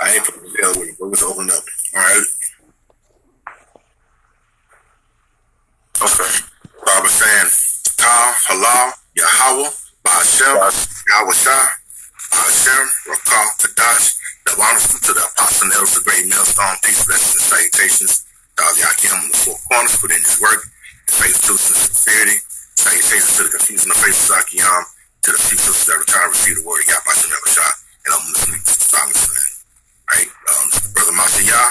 I ain't putting the hell with it, bro. Let's open up. All right. Okay. So I was saying, Ta, Halal, Yahweh, Ba'ashem, Yahweh Shah, Hashem, Rakah, Kadash, the wonderful to the apostle and elders, the great millstone, peace, blessings, and salutations. Yakim on the four corners, put in his work, faith, truth, and sincerity. Salutations to the confused and the faith of Zakiyam, to the few sisters that retire and receive the word of Yahweh Shah, and I'm listening to silence. Right? Brother Masiyah,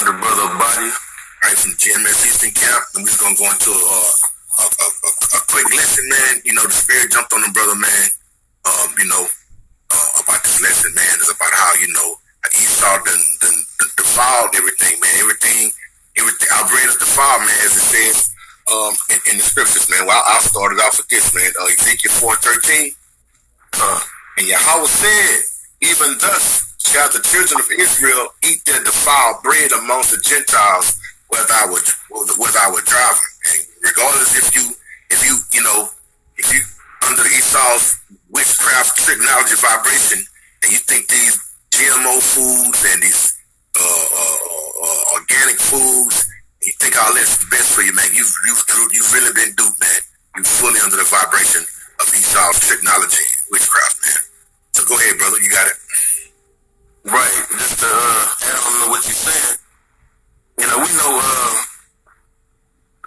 the brother Body, right, from the GMS Eastern Camp, and we're going to go into a quick lesson, man. You know, the spirit jumped on the brother, man, about this lesson, man. It's about how, Esau defiled everything, man. Everything, our brain is defiled, man, as it says in the scriptures, man. Well, I'll start it off with this, man. Ezekiel 4:13. And Yahweh said, even thus shall the children of Israel eat their defiled bread amongst the Gentiles, whether I would drive them. And regardless if you under Esau's witchcraft, trick, knowledge, and vibration, and you think these GMO foods and these organic foods, you think all that's the best for you, man. You've really been duped, man. You're fully under the vibration of Esau's trick, knowledge, and witchcraft, man. So go ahead, brother. You got it. Right. Just to add on to what you're saying, we know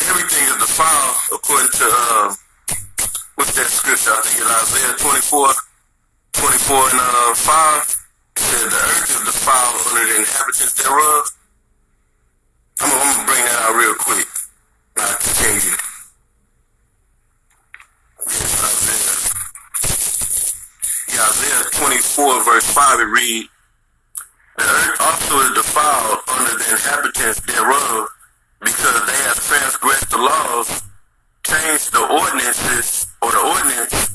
everything is defiled according to what's that scripture? I think it's Isaiah 24 and 5. It said the earth is defiled under the inhabitants thereof. I'm gonna bring that out real quick. I'll continue. Isaiah 24 verse 5, it reads, the earth also is defiled under the inhabitants thereof, because they have transgressed the laws, changed the ordinances, or the ordinance,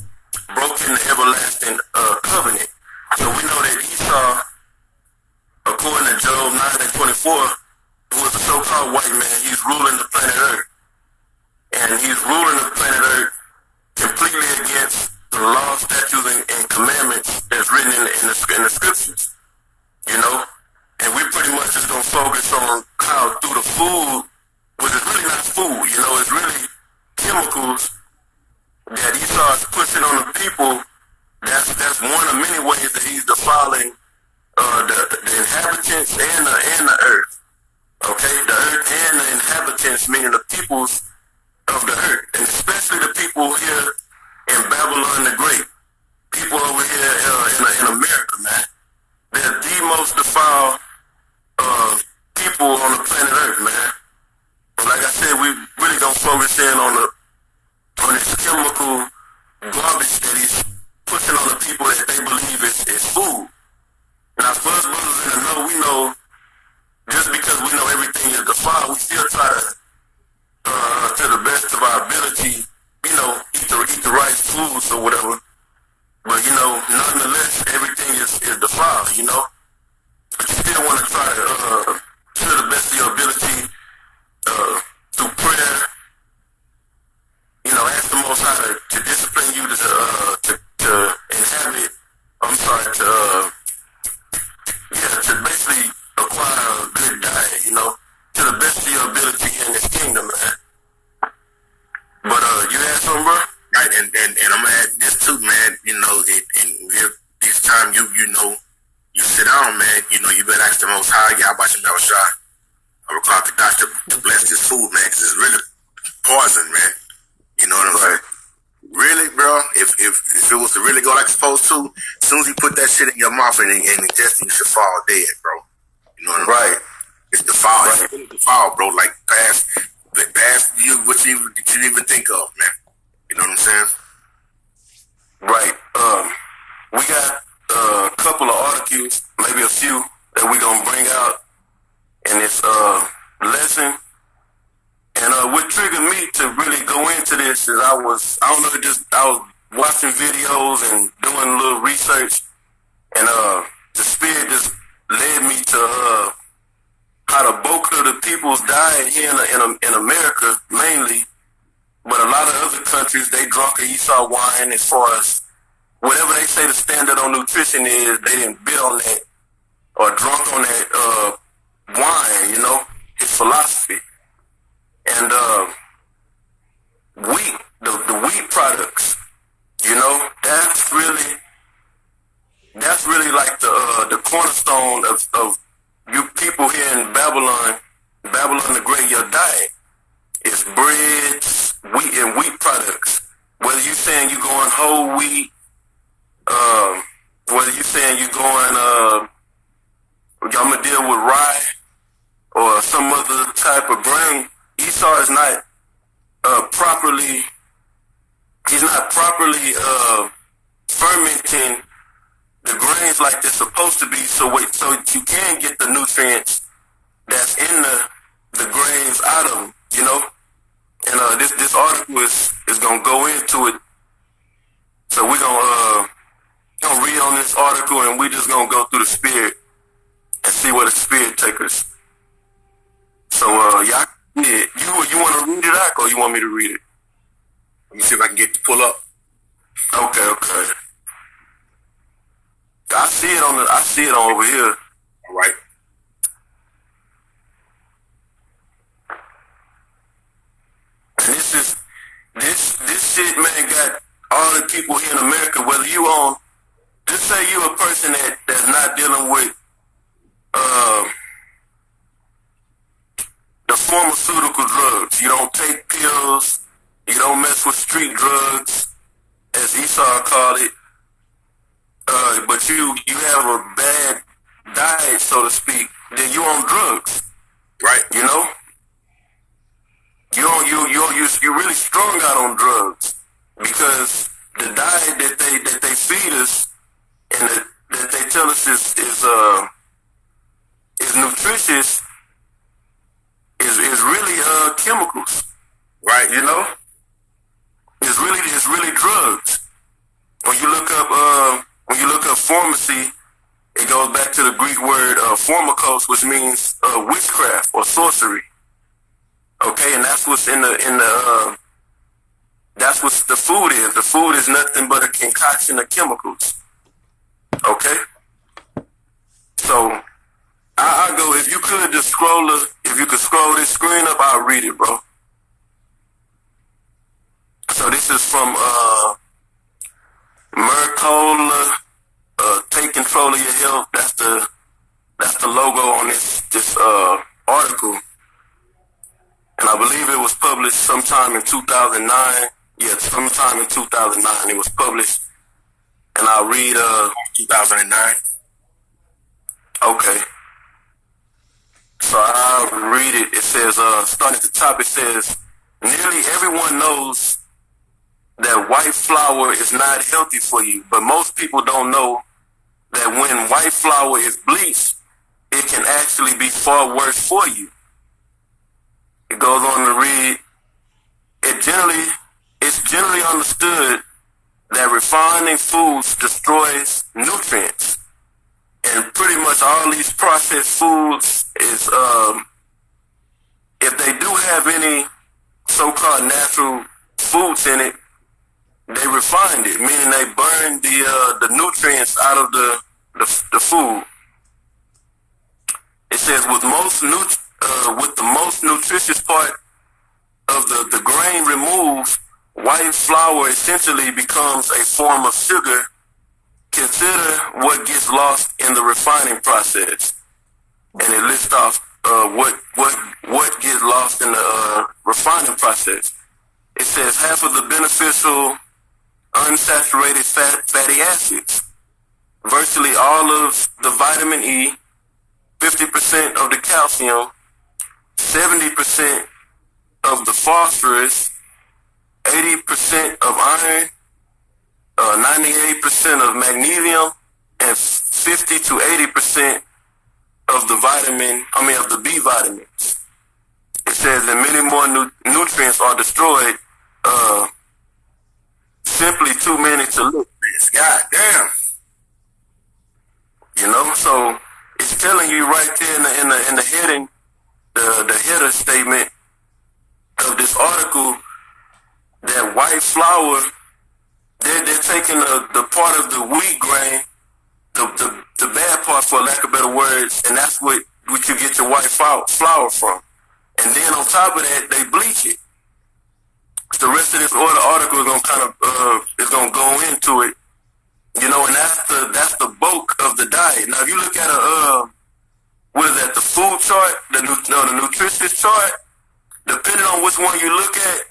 broken the everlasting covenant. So we know that Esau, according to Job 9:24, who is a so-called white man, he's ruling the planet Earth. And he's ruling the planet Earth completely against the law, statutes, and commandments that's written in the scriptures. And we pretty much just gonna focus on how through the food, which is really not food, it's really chemicals that Esau is pushing on the people. That's one of many ways that he's defiling the inhabitants and the earth. Okay, the earth and the inhabitants, meaning the peoples of the earth, and especially the people here in Babylon the Great. People over here in America, man. They're the most defiled people on the planet Earth, man. But like I said, we really gonna focus in on this chemical garbage that he's pushing on the people that they believe is food. Now, for us brothers in the know, we know just because we know everything is defiled, we still try to the best of our ability, eat the right foods or whatever. But nonetheless, everything is defiled, But you still want to try to the best of your ability, through prayer, ask the Most High to discipline you to inhabit, to basically acquire a good diet, to the best of your ability in this kingdom, man. But you had something, bro? Right, and I'm gonna add this too, man. This time you sit down, man. You better ask the Most High, Yahweh Shah, or call the doctor to bless this food, man, because it's really poison, man. You know what I'm saying? Really, bro. If it was to really go like it's supposed to, as soon as you put that shit in your mouth and ingest it, you should fall dead, bro. You know what I'm saying? Right. It's defiled. Right. It's really defiled, bro. Like past you, what you even think of, man. You know what I'm saying? Right. We got a couple of articles, maybe a few, that we're going to bring out in this lesson. And what triggered me to really go into this is I was watching videos and doing a little research, and the spirit just led me to how the bulk of the people's died here in America mainly. But a lot of other countries, they drunk a Esau wine as far as whatever they say the standard on nutrition is, they didn't bid on that or drunk on that wine, you know, his philosophy. And wheat, the wheat products, you know, that's really like the cornerstone of you people here in Babylon the Great. Your diet is breads, wheat, and wheat products. Whether you saying you going whole wheat, whether you saying you going I'm gonna deal with rye or some other type of grain, Esau is not properly fermenting the grains like they're supposed to be, so you can get the nutrients that's in the grains out of them, you know. And this article is gonna go into it. So we're gonna read on this article, and we just gonna go through the spirit and see where the spirit takes us. So y'all, yeah, you want to read it out, or you want me to read it? Let me see if I can get to pull up. Okay. I see it on over here. All right. And this shit, man, got all the people here in America, whether you on, just say you a person that's not dealing with the pharmaceutical drugs. You don't take pills. You don't mess with street drugs, as Esau called it. But you have a bad diet, so to speak. Then you on drugs, right? You know, you're really strung out on drugs because the diet that they feed us and that they tell us is nutritious is really chemicals, right? You know, it's really drugs. When you look up pharmacy, it goes back to the Greek word pharmakos, which means witchcraft or sorcery. Okay, and that's what's that's what the food is. The food is nothing but a concoction of chemicals. Okay, so I go, if you could scroll this screen up, I'll read it, bro. So this is from Mercola, take control of your health. That's the logo on this article, and I believe it was published sometime in 2009. Yeah, sometime in 2009 it was published, and I'll read 2009. Okay. So I'll read it. It says, starting at the top, it says, nearly everyone knows that white flour is not healthy for you, but most people don't know that when white flour is bleached, it can actually be far worse for you. It goes on to read, it's generally understood that refining foods destroys nutrients. And pretty much all these processed foods is, if they do have any so-called natural foods in it, they refined it, meaning they burned the nutrients out of the food. It says with the most nutritious part of the grain removed, white flour essentially becomes a form of sugar. Consider what gets lost in the refining process, and it lists off what gets lost in the refining process. It says half of the beneficial unsaturated fatty acids, virtually all of the vitamin E, 50% of the calcium, 70% of the phosphorus, 80% of iron, 98% of magnesium, and 50 to 80% of the B vitamins. It says that many more nutrients are destroyed, simply too many to look. God damn. You know, so it's telling you right there in the heading, the header statement of this article, that white flour, they're taking the part of the wheat grain, the bad part, for lack of a better other words, and that's what you get your white flour from. And then on top of that, they bleach it. The rest of this article is gonna go into it, you know, and that's the bulk of the diet. Now, if you look at what is that? The food chart, the nutrition chart. Depending on which one you look at,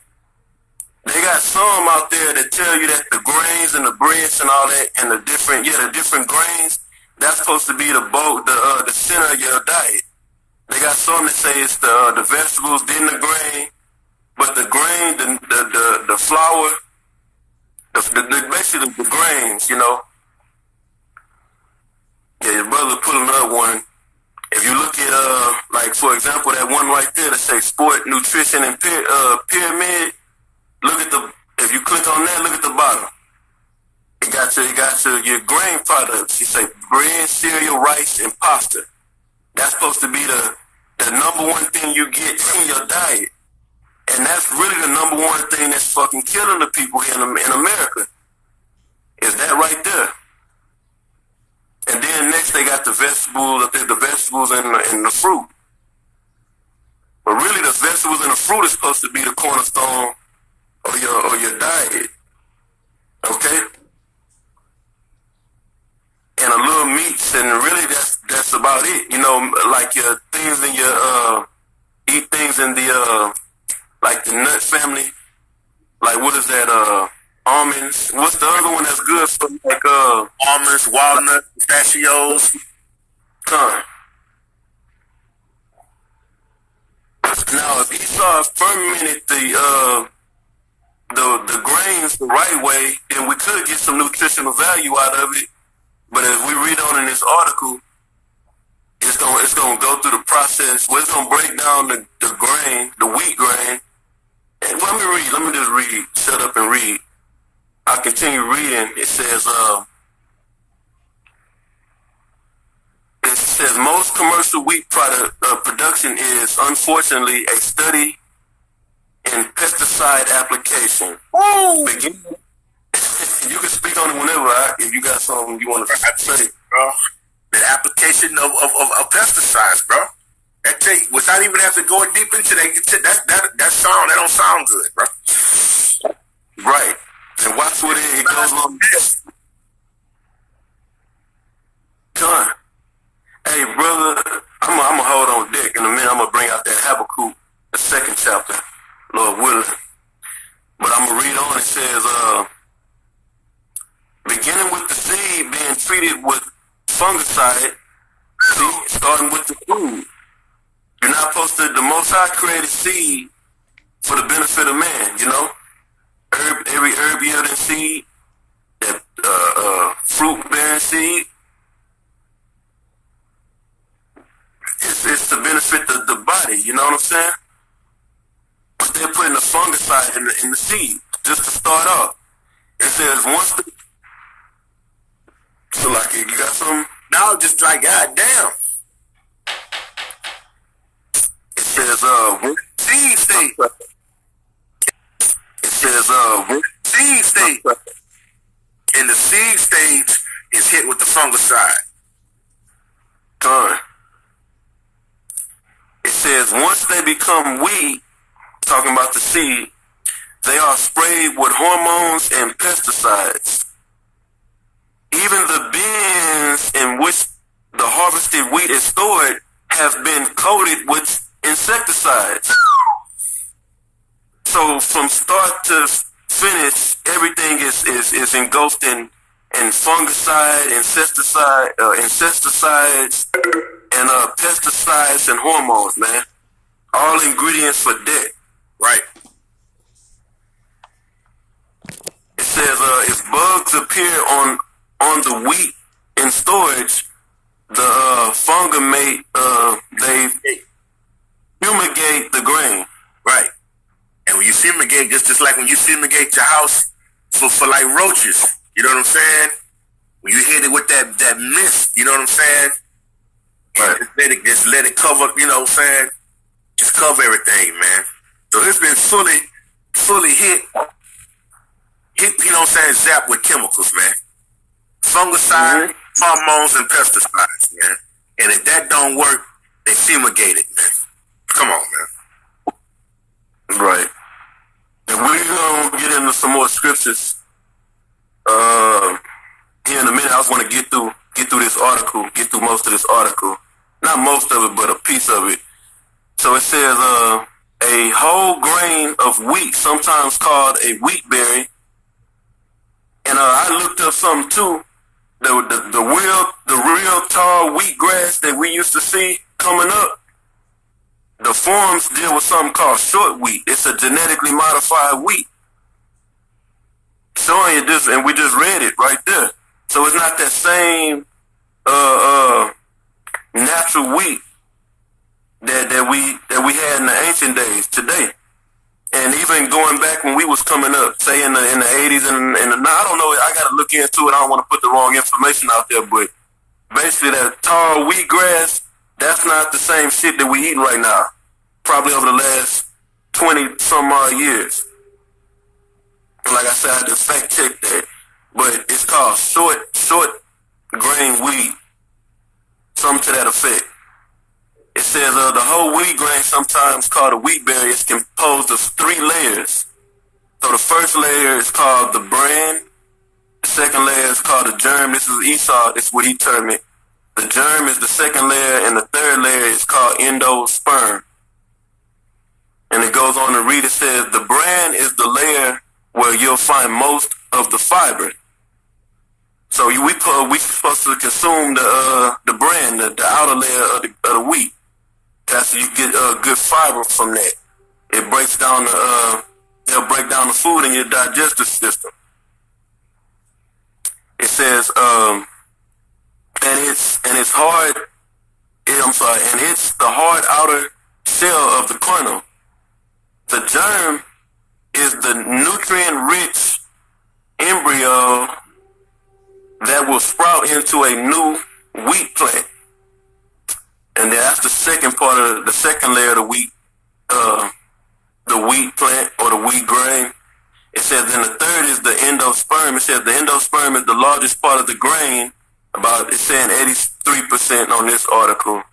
they got some out there that tell you that the grains and the breads and all that, and the different grains, that's supposed to be the bulk, the center of your diet. They got some that say it's the vegetables, then the grain, but the grain, the flour, basically the grains, you know. Yeah, your brother put another one. If you look at like for example that one right there that say sport, nutrition, and pyramid, if you click on that, look at the bottom. It got your grain products. You say bread, cereal, rice, and pasta. That's supposed to be the number one thing you get in your diet. And that's really the number one thing that's fucking killing the people here in America. Is that right there. And then next they got the vegetables, I think the vegetables and the fruit. But really the vegetables and the fruit is supposed to be the cornerstone of your diet. Okay? And a little meats, and really that's about it. You know, like your things in your eat things in the like the nut family. Like what is that? Almonds. What's the other one that's good for like almonds, walnuts, pistachios? Now if Esau fermented the grains the right way, then we could get some nutritional value out of it. But as we read on in this article, it's gonna go through the process where it's gonna break down the grain, the wheat grain. And let me just read. Shut up and read. I continue reading. It says most commercial wheat production is unfortunately a study in pesticide application. Woo! You can speak on it whenever, if you got something you want to say. Bro, the application of pesticides, bro. That take, without even having to go deep into that don't sound good, bro. Right. And watch what it goes on this. John. Hey, brother, I'm gonna hold on deck. In a minute, I'm gonna bring out that Habakkuk, the second chapter, Lord willing. But I'm gonna read on. It says, beginning with the seed being treated with fungicide, starting with the food. You're not supposed to, the Most High created seed for the benefit of man, you know? Every herb yielding seed, that fruit bearing seed, it's to benefit the body, you know what I'm saying? But they're putting a fungicide in the seed, just to start off. It says once the... So like, you got something? No, just like, goddamn. It says, seed state. It says, seed state. And the seed stage is hit with the fungicide. It says once they become wheat, talking about the seed, they are sprayed with hormones and pesticides. Even the bins in which the harvested wheat is stored have been coated with insecticides. So from start to finish, everything is engulfed in fungicide, insecticides, and pesticides and hormones, man. All ingredients for death. Right. It says if bugs appear on the wheat in storage, the fungate they fumigate the grain. Right. And when you fumigate, just like when you fumigate your house for like roaches, you know what I'm saying? When you hit it with that mist, you know what I'm saying? Right. Just let it cover, you know what I'm saying? Just cover everything, man. So it's been fully hit, you know what I'm saying, zapped with chemicals, man. Fungicide, hormones, and pesticides, man. And if that don't work, they fumigate it, man. Come on, man. Right. And we're gonna get into some more scriptures here in a minute. I just want to get through this article, get through most of this article. Not most of it, but a piece of it. So it says, a whole grain of wheat, sometimes called a wheat berry. And I looked up something too. The real tall wheatgrass that we used to see coming up. The forms deal with something called short wheat. It's a genetically modified wheat. Showing you this, and we just read it right there. So it's not that same natural wheat that we had in the ancient days today. And even going back when we was coming up, say in the 80s and I don't know, I gotta look into it. I don't want to put the wrong information out there, but basically that tall wheatgrass, that's not the same shit that we eating right now. Probably over the last 20 some odd years. Like I said, I had to fact check that. But it's called short grain wheat. Something to that effect. It says the whole wheat grain, sometimes called a wheat berry, is composed of 3 layers. So the first layer is called the bran. The second layer is called the germ. This is Esau. This is what he termed it. The germ is the second layer, and the third layer is called endosperm. And it goes on to read, it says, the bran is the layer where you'll find most of the fiber. So we supposed to consume the bran, the outer layer of the wheat. That's you get good fiber from that. It breaks down it'll break down the food in your digestive system. It says, and it's hard. And it's the hard outer shell of the kernel. The germ is the nutrient-rich embryo that will sprout into a new wheat plant. And that's the second part of the second layer of the wheat plant or the wheat grain. It says then the third is the endosperm. It says the endosperm is the largest part of the grain, it's saying 83% on this article,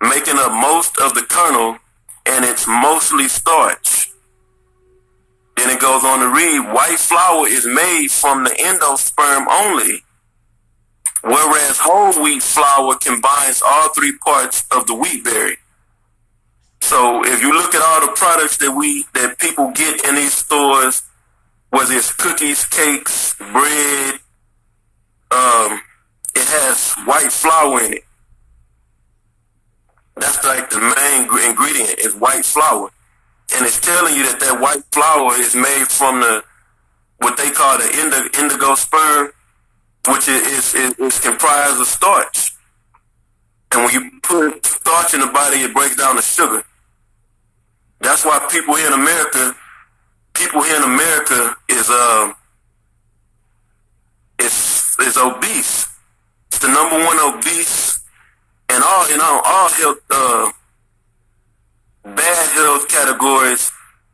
making up most of the kernel, and it's mostly starch. Then it goes on to read, white flour is made from the endosperm only, whereas whole wheat flour combines all 3 parts of the wheat berry. So if you look at all the products that people get in these stores, whether it's cookies, cakes, bread, it has white flour in it. That's like the main ingredient is white flour. And it's telling you that white flour is made from what they call the indigo sperm, which is comprised of starch. And when you put starch in the body, it breaks down the sugar. That's why people here in America is obese. It's the number one obese in all health bad health categories.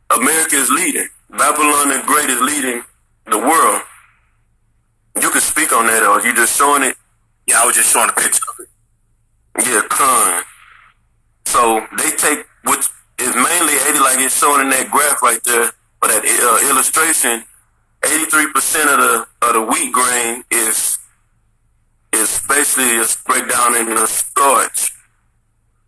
America is leading. Babylon the Great is leading the world. You can speak on that, or you just showing it? Yeah, I was just showing a picture of it. Yeah, con. So they take what is mainly 80, like it's showing in that graph right there, or that illustration. 83% of the wheat grain is basically a breakdown in the starch.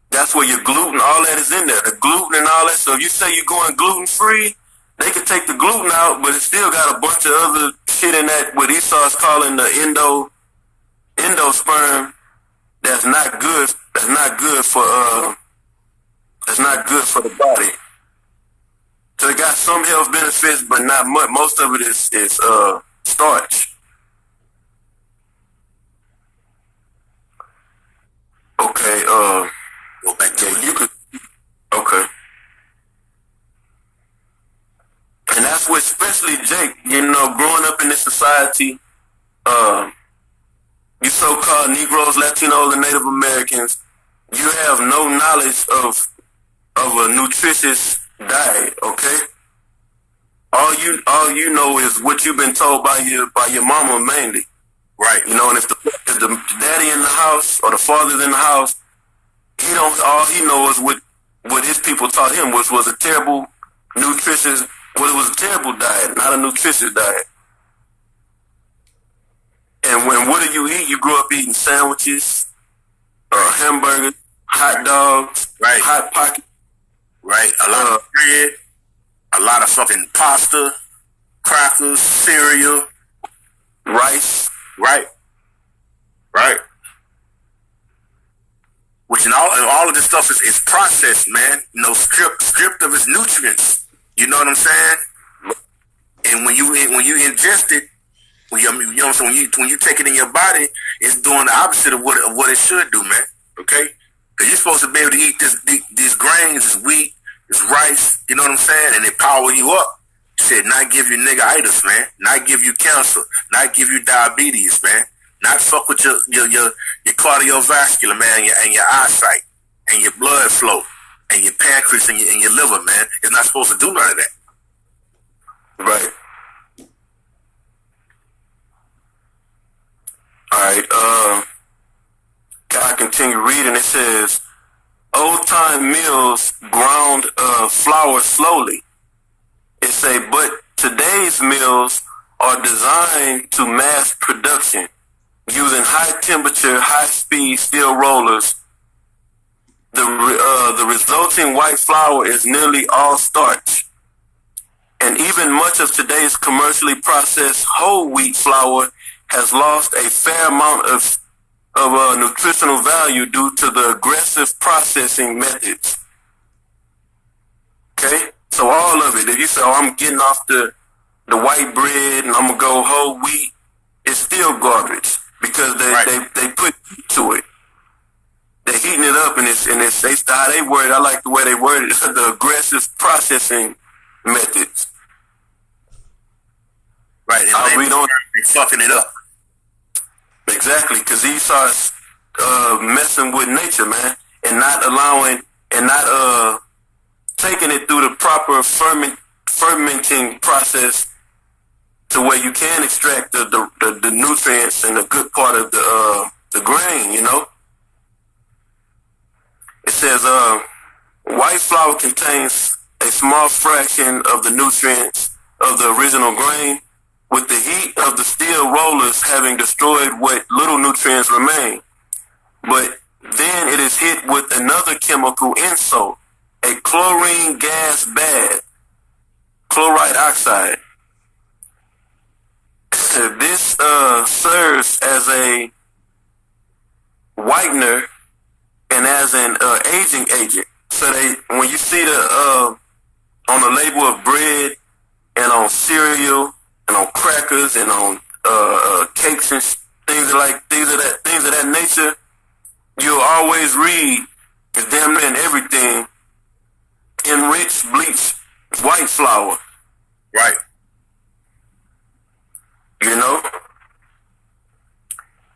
That's where your gluten, all that is in there. The gluten and all that. So if you say you're going gluten free, they can take the gluten out, but it still got a bunch of other shit in that, what Esau is calling the endosperm. That's not good. That's not good for the body. So it got some health benefits, but not much. Most of it is starch. Okay. Go back to it. You could. Okay. And that's what, especially Jake, growing up in this society, you so-called Negroes, Latinos, and Native Americans, you have no knowledge of a nutritious diet, okay? All you know is what you've been told by your mama mainly. Right. And if the daddy in the house or the fathers in the house, all he knows what his people taught him, which was a terrible nutritious, well, it was a terrible diet, not a nutritious diet. And what do you eat? You grew up eating sandwiches, hamburgers, hot dogs, right, hot pocket, right, a lot of bread, a lot of fucking pasta, crackers, cereal, rice, right. Which all of this stuff is processed, man. Stripped of its nutrients. You know what I'm saying? And when you ingest it, when you take it in your body, it's doing the opposite of what it should do, man. Okay? Because you're supposed to be able to eat these grains, this wheat, this rice. You know what I'm saying? And it power you up. Shit, not give you niggeritis, man. Not give you cancer. Not give you diabetes, man. Not fuck with your cardiovascular, man, and your eyesight, and your blood flow, and your pancreas, and your liver, man. It's not supposed to do none of that. Right. All right. I continue reading. It says, old time mills ground flour slowly. It say, but today's mills are designed to mass production, using high temperature, high speed steel rollers. The resulting white flour is nearly all starch. And even much of today's commercially processed whole wheat flour has lost a fair amount of nutritional value due to the aggressive processing methods. Okay? So all of it, if you say, I'm getting off the white bread and I'm going to go whole wheat, it's still garbage because they put heat to it. They're heating it up and how they word it. I like the way they worded it, the aggressive processing methods. Right, and they're fucking it up. Exactly, because Esau's messing with nature, man, and not allowing and not taking it through the proper fermenting process to where you can extract the nutrients and the good part of the grain, you know. It says white flour contains a small fraction of the nutrients of the original grain, with the heat of the steel rollers having destroyed what little nutrients remain. But then it is hit with another chemical insult, a chlorine gas bag, chloride oxide. This serves as a whitener and as an aging agent. So when you see on the label of bread and on cereal and on crackers and on cakes and things of that nature, you'll always read, it's damn near in everything, enriched bleach white flour. Right. You know?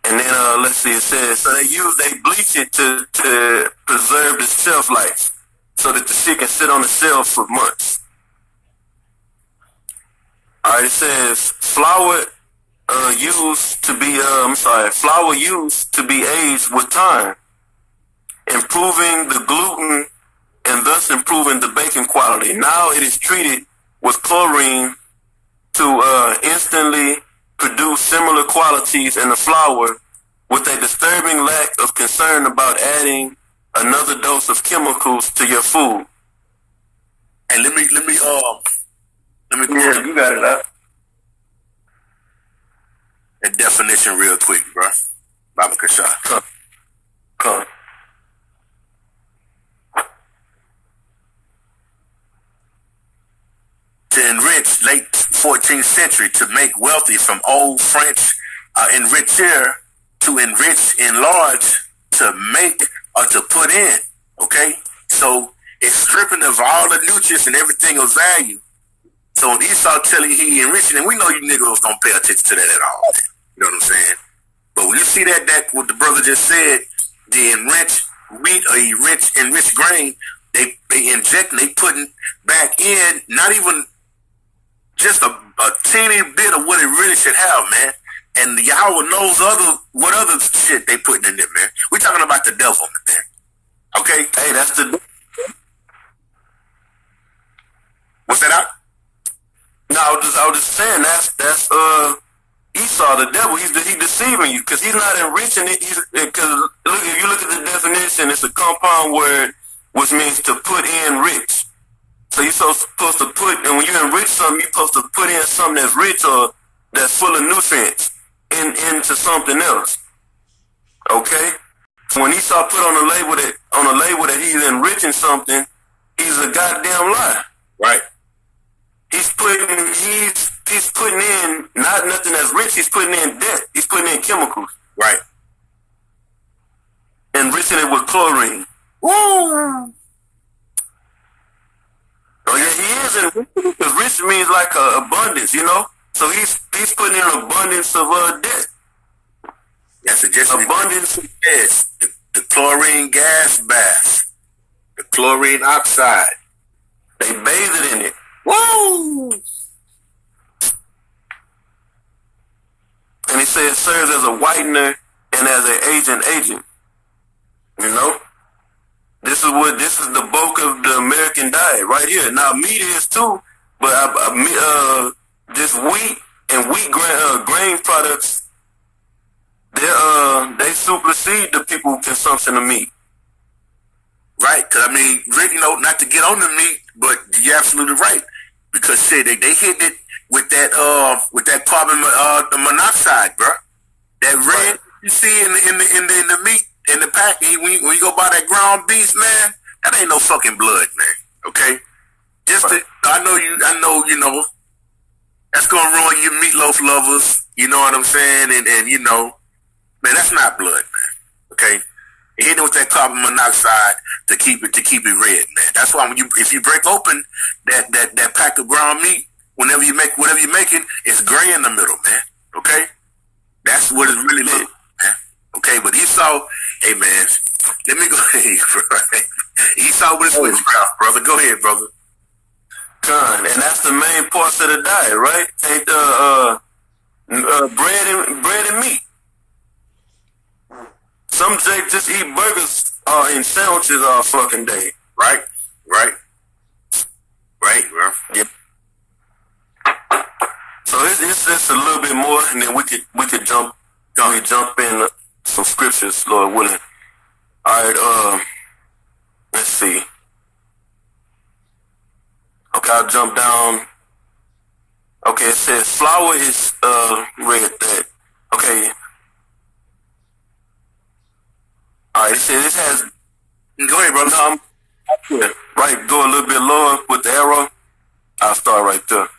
And then let's see, it says, so they bleach it to preserve the shelf life so that the shit can sit on the shelf for months. Alright, it says flour used to be aged with time, improving the gluten and thus improving the baking quality. Now it is treated with chlorine to instantly produce similar qualities in the flour, with a disturbing lack of concern about adding another dose of chemicals to your food. And let me Yeah, you got it up. A definition real quick, bro. Baba Kasha. Come. To enrich, late 14th century, to make wealthy, from old French enrichir, to enrich, enlarge, to make or to put in. Okay? So it's stripping of all the nutrients and everything of value. So when Esau telling you he enriching, and we know you niggas don't pay attention to that at all. You know what I'm saying? But when you see that what the brother just said, the enriched wheat or enriched grain, they inject and they putting back in not even just a teeny bit of what it really should have, man. And Yahweh knows what other shit they putting in there, man. We talking about the devil, man. Okay? Hey, that's the... What's that out? No, I was just saying that's Esau, the devil. He deceiving you because he's not enriching it. Because look, if you look at the definition, it's a compound word which means to put in rich. So you're supposed to put, and when you enrich something, you're supposed to put in something that's rich or that's full of nutrients into something else. Okay. So when Esau put on a label that he's enriching something, he's a goddamn lie. Right. He's putting in not nothing that's rich. He's putting in debt. He's putting in chemicals. Right. Enriching it with chlorine. Woo! Oh yeah, he is enriching because rich means like abundance, you know. So he's putting in abundance of debt. That's just abundance. Yes, the chlorine gas bath, the chlorine oxide. They bathe it in it. Woo! And he said it serves as a whitener and as an agent. You know? This is the bulk of the American diet right here. Now meat is too, but this wheat and grain products, they supersede the people's consumption of meat. Right, because I mean, you know, not to get on the meat, but you're absolutely right. Because shit, they hit it with that carbon monoxide, bro. That red you see in the meat in the pack. When you go buy that ground beef, man, that ain't no fucking blood, man. Okay, I know you know that's gonna ruin your meatloaf lovers. You know what I'm saying? And you know, man, that's not blood, man. Okay. Hit it with that carbon monoxide to keep it red, man. That's why if you break open that pack of ground meat, whatever you're making, it's gray in the middle, man. Okay, that's what it's really like, man. Okay, but Esau, hey man, let me go ahead, bro. Esau with his witchcraft, brother. Go ahead, brother. And that's the main parts of the diet, right? Ain't bread and meat. Some just eat burgers and sandwiches all fucking day. Right, bro. Yep. So it's just a little bit more, and then we could jump in some scriptures, Lord willing. All right. Let's see. Okay, I'll jump down. Okay, it says flour is red that. Okay. All right, it says this has. Go ahead, brother. Right, go a little bit lower with the arrow. I'll start right there.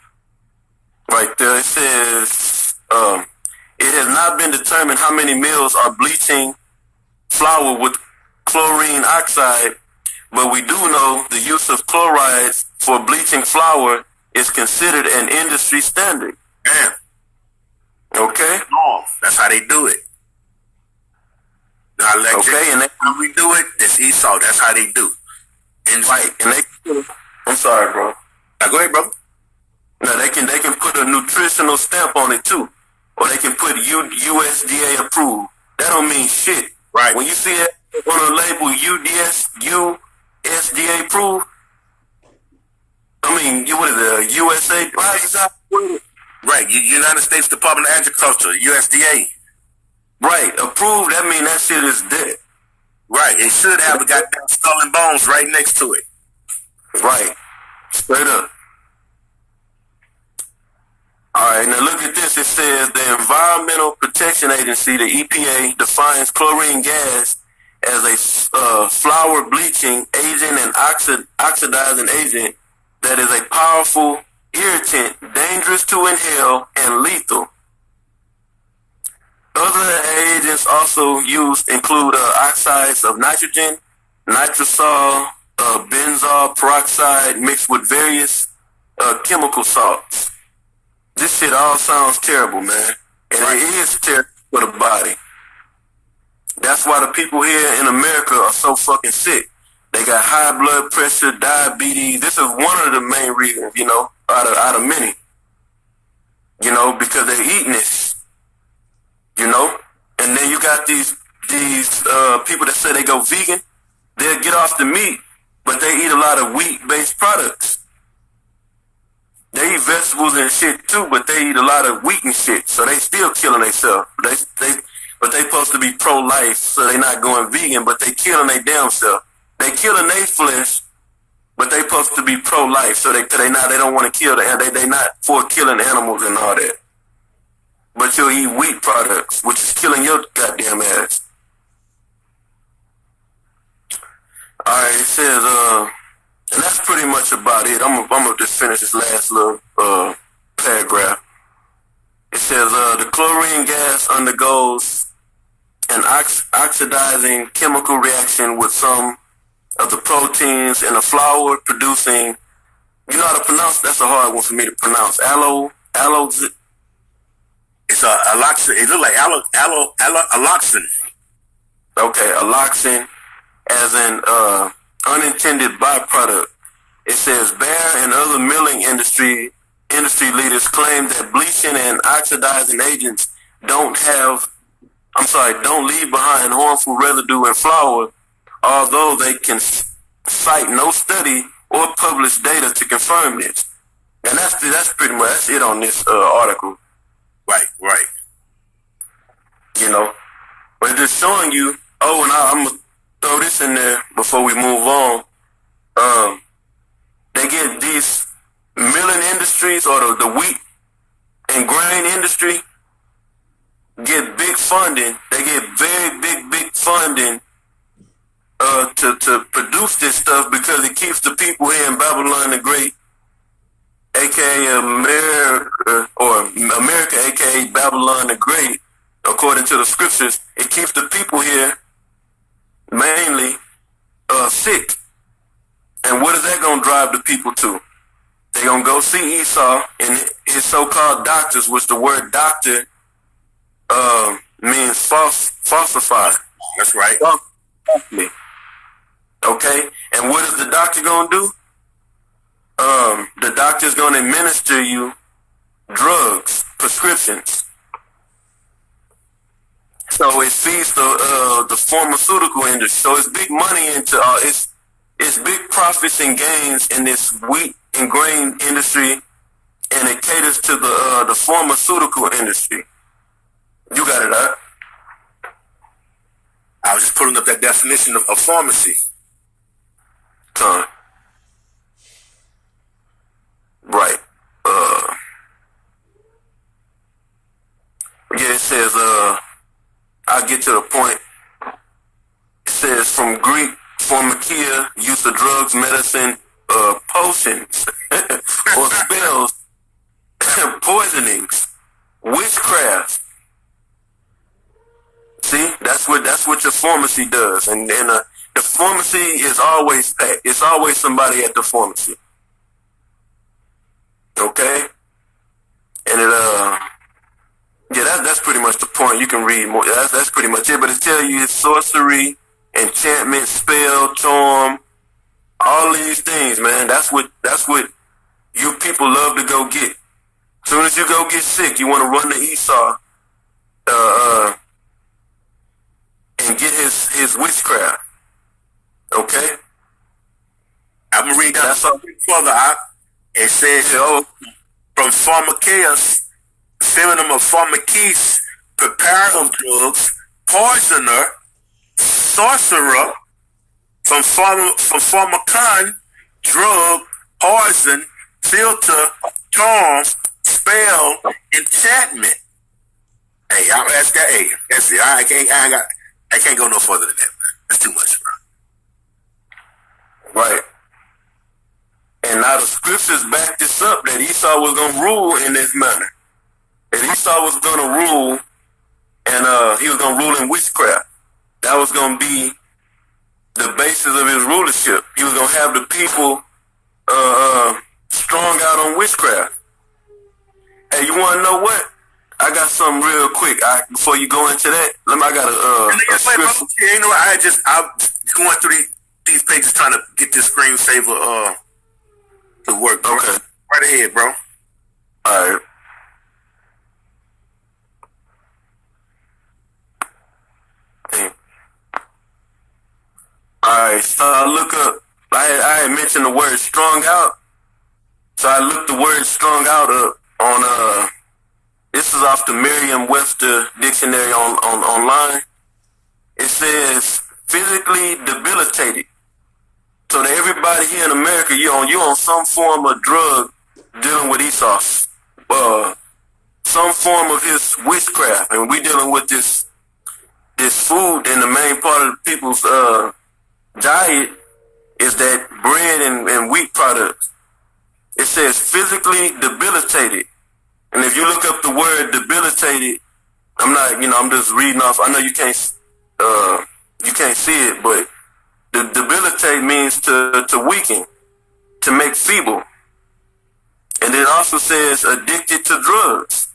Right there, it says it has not been determined how many mills are bleaching flour with chlorine oxide, but we do know the use of chlorides for bleaching flour is considered an industry standard. Damn. Okay. Oh, that's how they do it. Okay, and how we do it, it's Esau. That's how they do. And I'm sorry, bro. Now go ahead, brother. No, they can put a nutritional stamp on it too, or they can put USDA approved. That don't mean shit. Right. When you see it on a label USDA approved, I mean, what is it? USA? Right. United States Department of Agriculture, USDA. Right, approved, that means that shit is dead. Right, it should have a goddamn skull and bones right next to it. Right, straight up. Alright, now look at this. It says the Environmental Protection Agency, the EPA, defines chlorine gas as a flour bleaching agent and oxidizing agent that is a powerful irritant, dangerous to inhale, and lethal. Other agents also used include oxides of nitrogen, nitrosol, benzoyl peroxide mixed with various chemical salts. This shit all sounds terrible, man. And it is terrible for the body. That's why the people here in America are so fucking sick. They got high blood pressure, diabetes. This is one of the main reasons, you know, out of many. You know, because they're eating this. you know. And then you got these people that say they go vegan. They'll get off the meat, but they eat a lot of wheat-based products. They eat vegetables and shit too, but they eat a lot of wheat and shit. So they still killing themselves. But they supposed to be pro-life, so they not going vegan, but they killing their damn self. They killing their flesh, but they supposed to be pro-life, so they don't want to kill they not for killing animals and all that. But you'll eat wheat products, which is killing your goddamn ass. Alright, it says, and that's pretty much about it. I'm gonna just finish this last little paragraph. It says, the chlorine gas undergoes an oxidizing chemical reaction with some of the proteins in the flour, producing, you know how to pronounce? That's a hard one for me to pronounce. It's alloxin. It looks like alloxin. Okay, alloxin as an unintended byproduct. It says Bayer and other milling industry leaders claim that bleaching and oxidizing agents don't leave behind harmful residue in flour, although they can cite no study or published data to confirm this. And that's pretty much it on this article. Right. You know, but it's just showing you. Oh, and I'm gonna throw this in there before we move on. They get these milling industries or the wheat and grain industry get big funding. They get very big funding to produce this stuff because it keeps the people here in Babylon the Great, aka America, aka Babylon the Great, according to the scriptures. It keeps the people here mainly sick. And what is that going to drive the people to? They're going to go see Esau and his so-called doctors, which the word doctor means falsified. That's right. Okay? And what is the doctor going to do? The doctor's going to administer you drugs, prescriptions. So it feeds the pharmaceutical industry. So it's big money into it's big profits and gains in this wheat and grain industry, and it caters to the pharmaceutical industry. You got it, huh? I was just pulling up that definition of pharmacy. Right. Yeah, it says, I'll get to the point. It says, from Greek, pharmakia, use of drugs, medicine, potions, or spells, poisonings, witchcraft. See, that's what your pharmacy does, and the pharmacy is always packed. It's always somebody at the pharmacy. Okay, and that's pretty much the point. You can read more. That's pretty much it. But it tells you it's sorcery, enchantment, spell, charm, all these things, man. That's what you people love to go get. As soon as you go get sick, you want to run to Esau, and get his witchcraft. Okay? I'm gonna read that further. It says, from pharmakeus, feminine of pharmakeis, preparer of drugs, poisoner, sorcerer, from pharmakon, drug, poison, filter, charm, spell, enchantment. Hey, that's that. Hey, that's it. I can't go no further than that, man. That's too much, bro. Right. And now the scriptures back this up that Esau was going to rule in this manner. That Esau was going to rule, and he was going to rule in witchcraft. That was going to be the basis of his rulership. He was going to have the people strung out on witchcraft. Hey, you want to know what? I got something real quick. Before you go into that, I got a scripture. You know, I'm going through these pages trying to get this screensaver to work. Bro. Okay. Right ahead, bro. All right. 14. Alright, so I look up, I had mentioned the word strung out. So I looked the word strung out up on, this is off the Merriam-Webster dictionary online. It says physically debilitated. So to everybody here in America, you on some form of drug dealing with Esau. Some form of his witchcraft. And we dealing with this food, and the main part of the people's diet is that bread and wheat products. It says physically debilitated. And if you look up the word debilitated, I'm just reading off. I know you can't see it, but the debilitate means to weaken, to make feeble. And it also says addicted to drugs.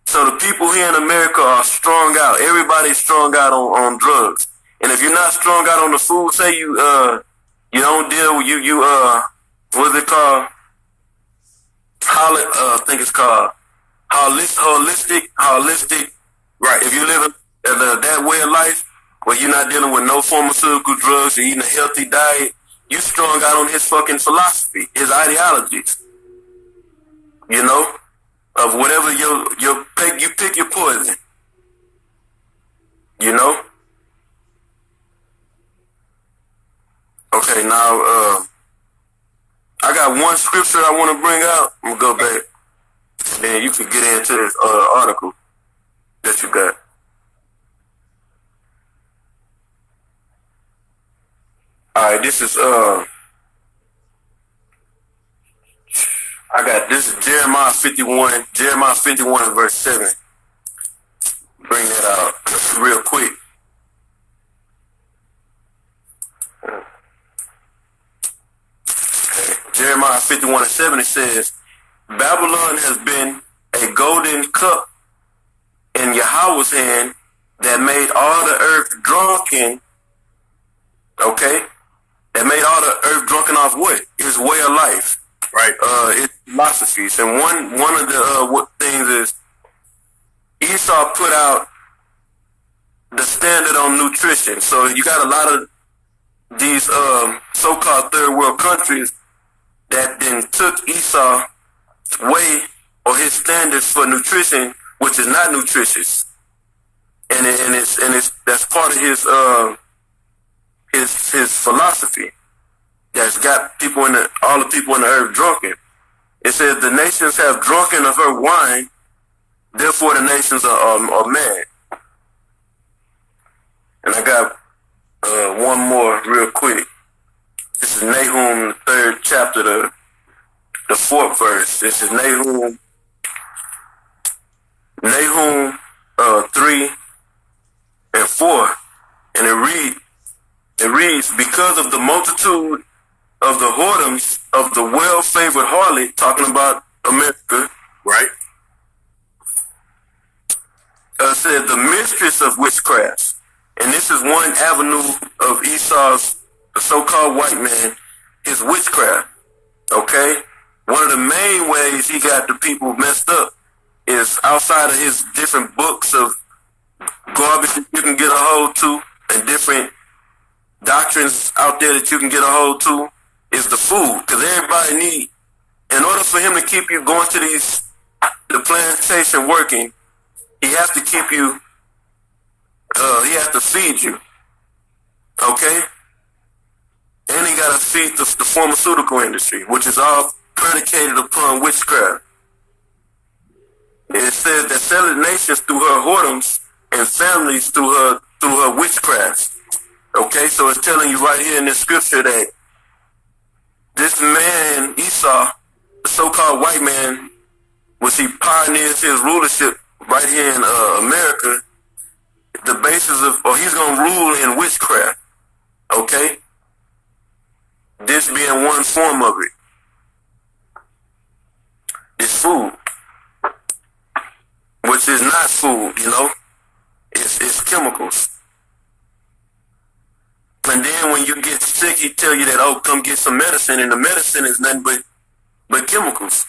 So the people here in America are strung out. Everybody's strung out on drugs. And if you're not strung out on the food, say you don't deal with what's it called? I think it's called holistic. Right. If you live that way of life, where you're not dealing with no pharmaceutical drugs, you're eating a healthy diet, you strung out on his fucking philosophy, his ideologies. You know, of whatever you pick your poison. You know. Okay, now I got one scripture I want to bring out. I'm gonna go back, and then you can get into this article that you got. All right, this is this is Jeremiah 51 verse 7. Bring that out real quick. Jeremiah 51:7, it says, Babylon has been a golden cup in Yahweh's hand that made all the earth drunken. Okay? That made all the earth drunken off what? His way of life. Right. Its philosophies. And one of the things is Esau put out the standard on nutrition. So you got a lot of these so-called third world countries that then took Esau's way or his standards for nutrition, which is not nutritious, and it's that's part of his philosophy that's got all the people in the earth drunken. It says the nations have drunken of her wine, therefore the nations are mad. And I got one more real quick. This is Nahum, the 3rd chapter, the 4th verse. This is Nahum 3 and 4. And it reads, because of the multitude of the whoredoms of the well-favored harlot, talking about America, right? Said the mistress of witchcraft. And this is one avenue of Esau's, the so-called white man, his witchcraft. Okay? One of the main ways he got the people messed up is outside of his different books of garbage that you can get a hold to and different doctrines out there that you can get a hold to is the food. Because everybody need, in order for him to keep you going to the plantation working, he has to keep you, he has to feed you. Okay? And he got to feed the pharmaceutical industry, which is all predicated upon witchcraft. It says that selling nations through her whoredoms and families through her witchcraft. Okay, so it's telling you right here in this scripture that this man, Esau, the so-called white man, which he pioneers his rulership right here in America, the basis of, or he's going to rule in witchcraft. Okay? This being one form of it. It's food. Which is not food, you know? It's chemicals. And then when you get sick, he tell you that, oh, come get some medicine, and the medicine is nothing but chemicals.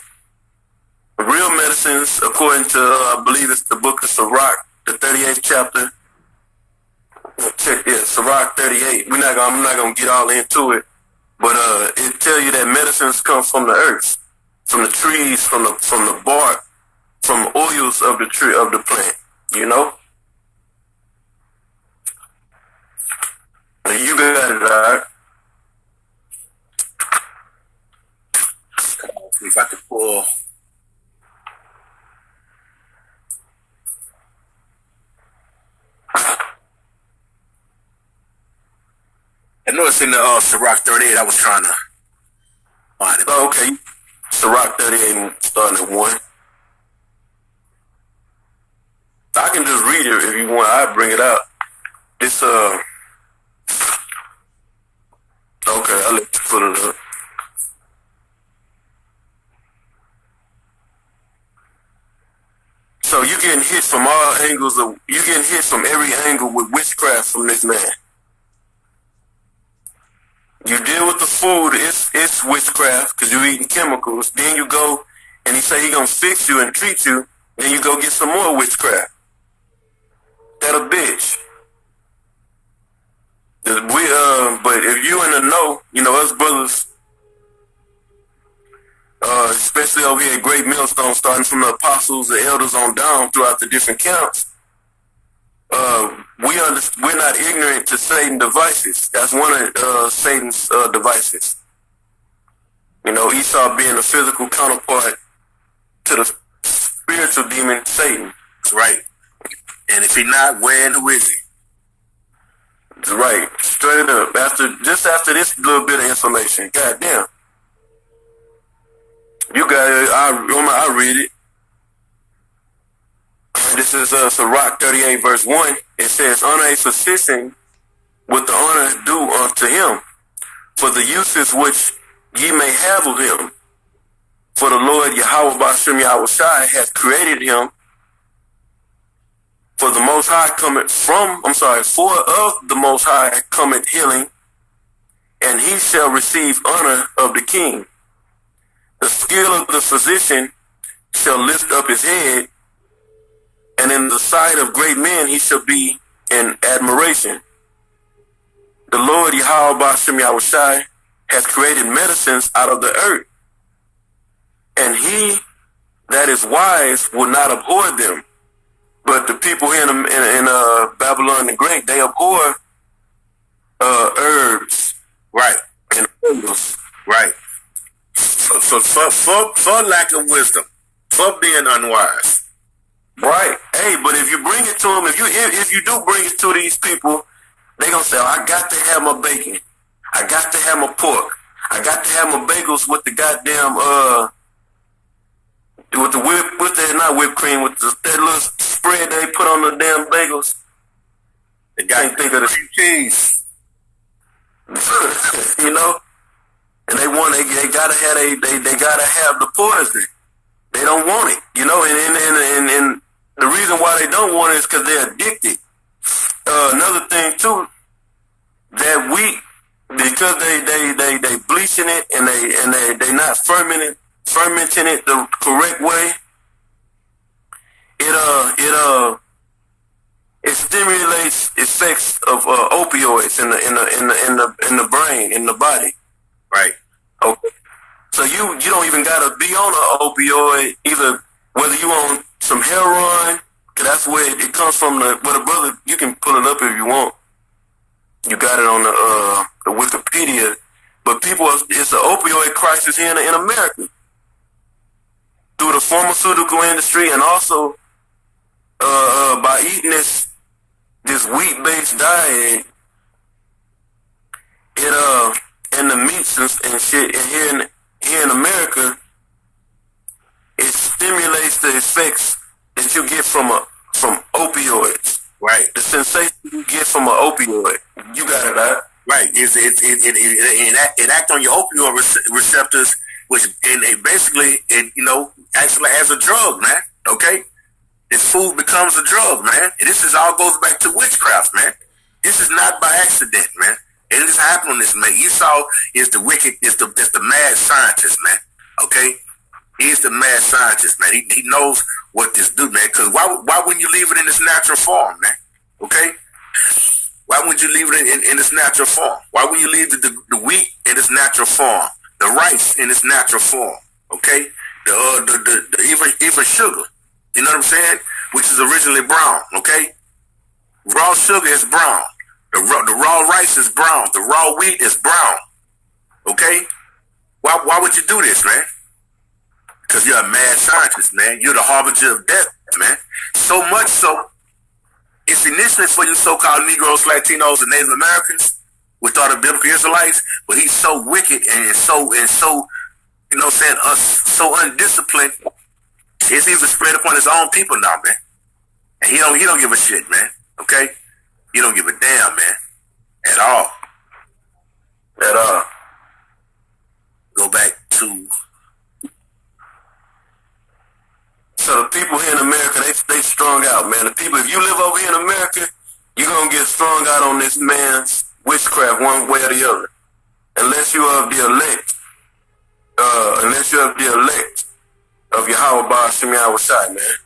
Real medicines, according to, I believe it's the book of Sirach, the 38th chapter, Check this, Sirach 38. I'm not gonna get all into it, but it tell you that medicines come from the earth, from the trees, from the bark, from oils of the tree of the plant. You know. You got it, all right. See if I can pull. I know it's in the Sirach 38. I was trying to find it. Oh, okay. Sirach 38 and starting at 1. I can just read it if you want. I'll bring it out. It's okay, I'll let you put it up. So you getting hit from all angles you getting hit from every angle with witchcraft from this man. You deal with the food, it's witchcraft because you're eating chemicals. Then you go and he say he gonna fix you and treat you. Then you go get some more witchcraft. That a bitch. But if you in the know, you know us brothers, especially over here at Great Millstone, starting from the apostles, the elders on down throughout the different camps, we're not ignorant to Satan's devices. That's one of Satan's devices. You know, Esau being a physical counterpart to the spiritual demon Satan. Right. And if he not, where and who is he? Right. Straight up. After this little bit of information. Goddamn. You got it. I read it. This is Sirach 38 verse 1. It says, honor a physician with the honor due unto him, for the uses which ye may have of him. For the Lord Yahweh Ba'ashem Yahushai hath created him. For the Most High for of the Most High cometh healing, and he shall receive honor of the king. The skill of the physician shall lift up his head, and in the sight of great men he shall be in admiration. The Lord Yahweh Ba'ashem Yahushai hath created medicines out of the earth, and he that is wise will not abhor them. But the people here in Babylon the Great, they abhor herbs, right, and oils, right. For lack of wisdom, for being unwise, right. Hey, but if you bring it to them, if you do bring it to these people, they gonna say, oh, I got to have my bacon, I got to have my pork, I got to have my bagels with the goddamn with the not whipped cream, with that little spread they put on the damn bagels. They got to think of the cheese, you know. And they gotta have the poison. They don't want it, you know. And the reason why they don't want it is because they're addicted. Another thing too, that because they bleaching it and they not fermenting it the correct way, it stimulates effects of opioids in the brain, in the body. Right. Okay. So you don't even gotta be on an opioid, either whether you on some heroin, cause that's where it comes from. The brother, you can pull it up if you want. You got it on the Wikipedia. But it's an opioid crisis here in America. Through the pharmaceutical industry, and also by eating this wheat-based diet, and the meats and shit, and here in America, it stimulates the effects that you get from opioids. Right. The sensation you get from an opioid. You got it, right? Right. It acts on your opioid receptors, which basically actually as a drug, man. Okay. This food becomes a drug, man. And this all goes back to witchcraft, man. This is not by accident, man. It is happening, this man. Esau is the wicked, is the mad scientist, man. Okay, he's the mad scientist, man. He knows what this do, man. Because why wouldn't you leave it in its natural form, man? Okay, Why wouldn't you leave it in its natural form? Why would you leave the wheat in its natural form, the rice in its natural form? Okay, even sugar. You know what I'm saying? Which is originally brown. Okay, raw sugar is brown. The raw rice is brown. The raw wheat is brown. Okay, why would you do this, man? Because you're a mad scientist, man. You're the harbinger of death, man. So much so, it's initially for you so-called Negroes, Latinos, and Native Americans, we thought of biblical Israelites, but he's so wicked and so, you know what I'm saying, so undisciplined, it's even spread upon his own people now, man. And he don't give a shit, man. Okay? He don't give a damn, man. At all. At all. Go back to... So the people here in America, they strung out, man. The people, if you live over here in America, you're going to get strung out on this man's witchcraft one way or the other. Unless you are of the elect. Of Yahweh Ba'ashem Yahushai, man.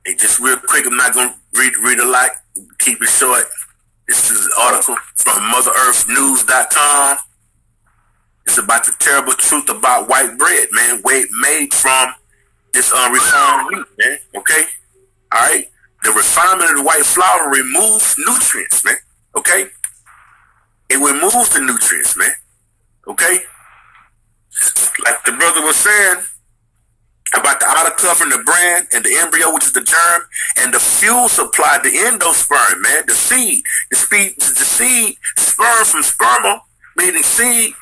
Hey, just real quick, I'm not going to read a lot. Keep it short. This is an article from MotherEarthNews.com. It's about the terrible truth about white bread, man. Made from this unrefined wheat, man. Okay? All right? The refinement of the white flour removes nutrients, man. Okay? It removes the nutrients, man. Okay? Like the brother was saying about the outer covering, the bran, and the embryo, which is the germ, and the fuel supply, the endosperm, man. The seed. The seed, sperm from sperma, meaning seed.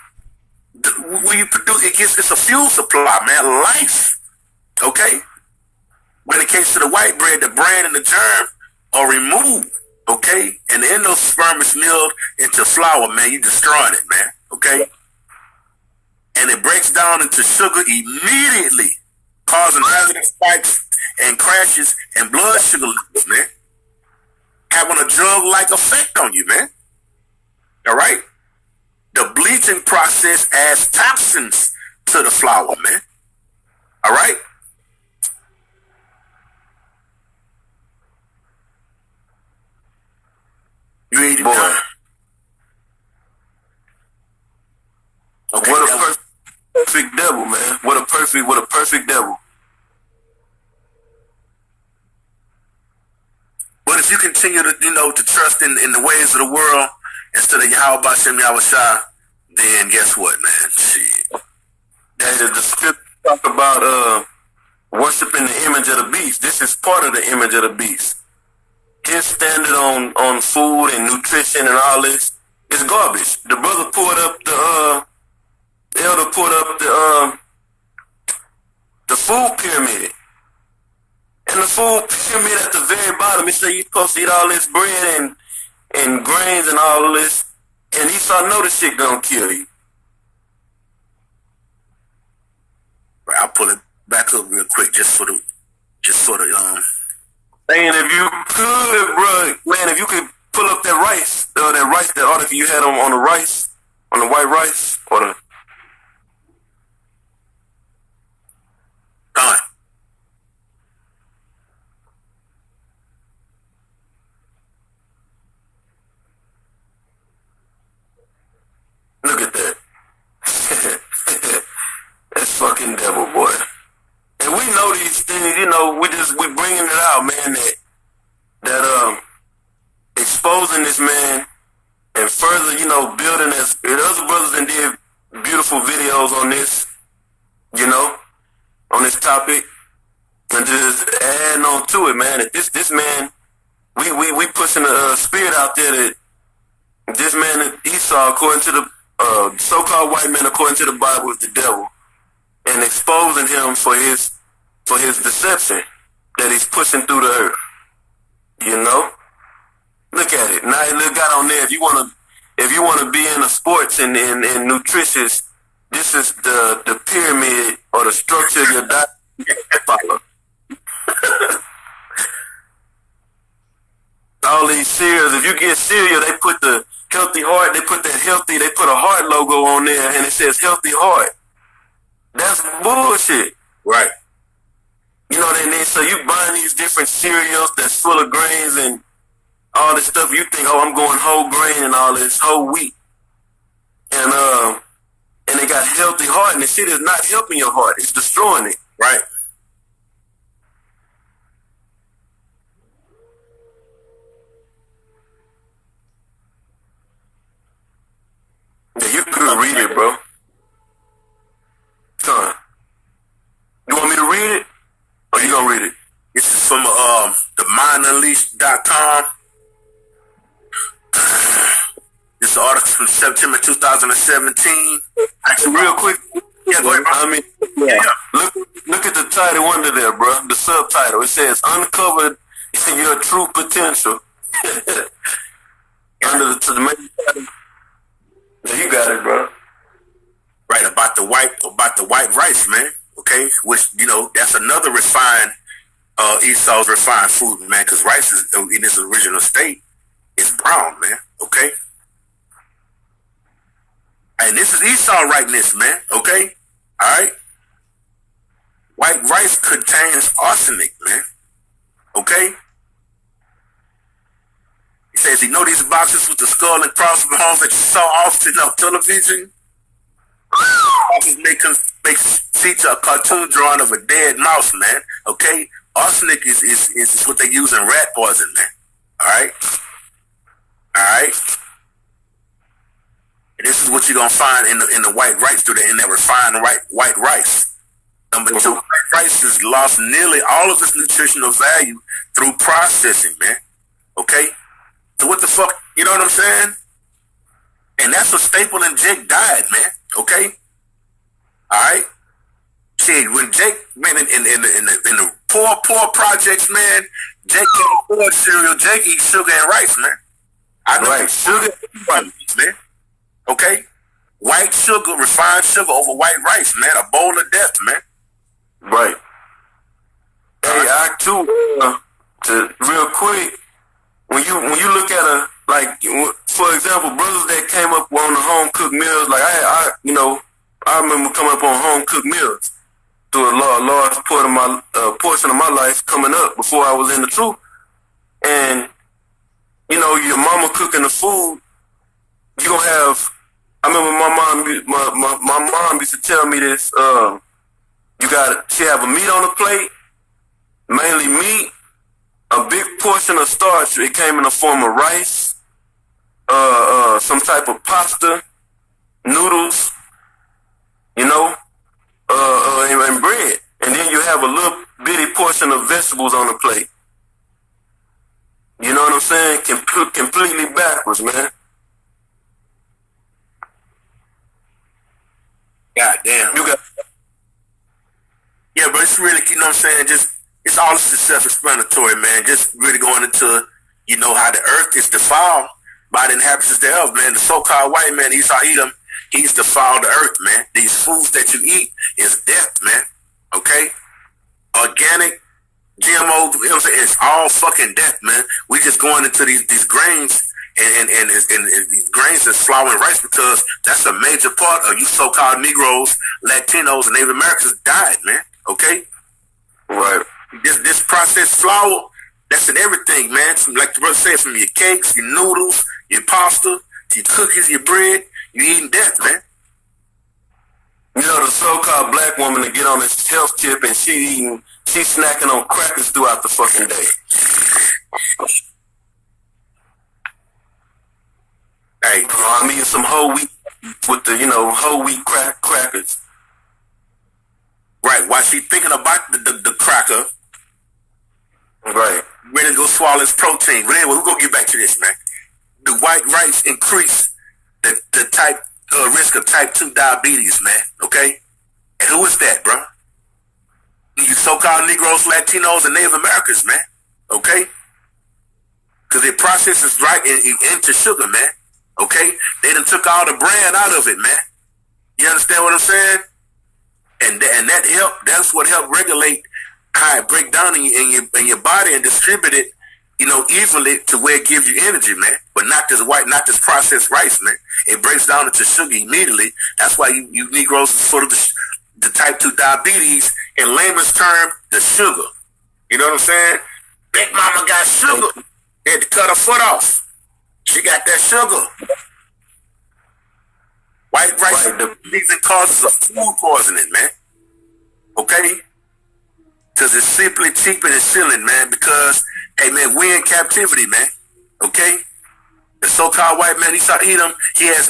When you produce, it's a fuel supply, man, life. Okay? When it comes to the white bread, the bran and the germ are removed, okay? And the endosperm is milled into flour, man. You destroying it, man, okay? And it breaks down into sugar immediately, causing hazardous spikes and crashes and blood sugar levels, man. Having a drug-like effect on you, man. All right? The bleaching process adds toxins to the flour, man. All right? You ready to go? Okay, what a perfect devil, man. What a perfect devil. But if you continue to, to trust in the ways of the world instead of Yahweh Ba'ashem Yahushai, then guess what, man? Shit. That is the scripture talk about worshiping the image of the beast. This is part of the image of the beast. His standard on food and nutrition and all this is garbage. The brother pulled up the elder pulled up the food pyramid. And the food pyramid at the very bottom, it said you're supposed to eat all this bread and grains and all of this. And Esau know this shit gonna kill you. Right, I'll pull it back up real quick just for the And if you could, bro, man, if you could pull up that rice, that article you had on the rice, on the white rice, or the done. Look at that. That's fucking devil, boy. And we know these things, we bringing it out, man, that exposing this man and further, building as other brothers and did beautiful videos on this, on this topic, and just adding on to it, man. That this man, we pushing a spirit out there that this man Esau, according to the so-called white man, according to the Bible, is the devil, and exposing him for his deception that he's pushing through the earth. Look at it. Now it got on there. If you wanna be in the sports and nutritious, this is the pyramid or the structure of your diet to follow. All these cereals, if you get cereal, they put the healthy heart, they put a heart logo on there and it says healthy heart. That's bullshit. Right. You know what I mean? So you buying these different cereals that's full of grains and all this stuff. You think, oh, I'm going whole grain and all this, whole wheat. And they got healthy heart, and the shit is not helping your heart. It's destroying it. Right. Yeah, you could read it, bro. Son, you want me to read it? Or you gonna read it? This is from themindunleashed.com. This is an article from September 2017. Actually, real quick. Yeah, go ahead, bro. I mean, yeah. Look at the title under there, bro. The subtitle. It says, Uncover Your True Potential. Under the main title. Yeah, you got it, bro. Right, about the white rice, man. Okay, which, you know, that's another refined, Esau's refined food, man, because rice is, in its original state, is brown, man. Okay. And this is Esau writing this, man. Okay. All right. White rice contains arsenic, man. Okay. He says, you know these boxes with the skull and crossbones that you saw often on television? Boxes make feature a cartoon drawing of a dead mouse, man. Okay. Arsenic is what they use in rat poison, man. All right. All right. And this is what you're gonna find in the white rice, in that refined white rice. Number two, white rice has lost nearly all of its nutritional value through processing, man. Okay? So what the fuck, you know what I'm saying? And that's a staple in Jake diet, man. Okay? Alright? See, when Jake, man, in the poor projects, man, Jake can't afford cereal. Jake eats sugar and rice, man. I know right. Sugar and rice, man. Okay? White sugar, refined sugar over white rice, man. A bowl of death, man. Right. Hey, I too, real quick, when you look at for example, brothers that came up on the home cooked meals, like I remember coming up on home cooked meals through a large portion of my life coming up before I was in the truth. And, you know, your mama cooking the food, you gonna have, I remember my mom used to tell me this, she have a meat on the plate, mainly meat, a big portion of starch. It came in the form of rice, some type of pasta, noodles, you know, and bread. And then you have a little bitty portion of vegetables on the plate. You know what I'm saying? Completely backwards, man. God damn. Yeah, but it's really, you know what I'm saying, it's all self-explanatory, man. Just really going into, you know, how the earth is defiled by the inhabitants thereof, man. The so-called white man, Esau, Edom, he's defiled the earth, man. These foods that you eat is death, man. Okay? Organic, GMO, you know what I'm saying? It's all fucking death, man. We just going into these grains and these grains is flour and rice because that's a major part of you so-called Negroes, Latinos, and Native Americans died, man. Okay? Right. This processed flour, that's in everything, man. Like the brother said, from your cakes, your noodles, your pasta, your cookies, your bread, you eating death, man. You know, the so-called black woman to get on this health tip and she's snacking on crackers throughout the fucking day. Hey, I'm eating some whole wheat with the, whole wheat crackers. Right, while she thinking about the cracker, right, ready to go swallow its protein. But anyway, we're going to get back to this, man. The white rice increase the risk of type 2 diabetes, man, okay? And who is that, bro? You so-called Negroes, Latinos, and Native Americans, man, okay? Because it processes right into sugar, man, okay? They done took all the bran out of it, man. You understand what I'm saying? And that helped. That's what helped regulate how it break down in your body and distribute it, evenly to where it gives you energy, man. But not this processed rice, man. It breaks down into sugar immediately. That's why you Negroes is sort of the type 2 diabetes, in layman's term, the sugar. You know what I'm saying? Big mama got sugar. They had to cut her foot off. She got that sugar. White rice the causes of food poisoning, man. Okay? Because it's simply cheaper than stealing, man. Because, hey, man, we in captivity, man. Okay? The so-called white man, Esau, Edom, he's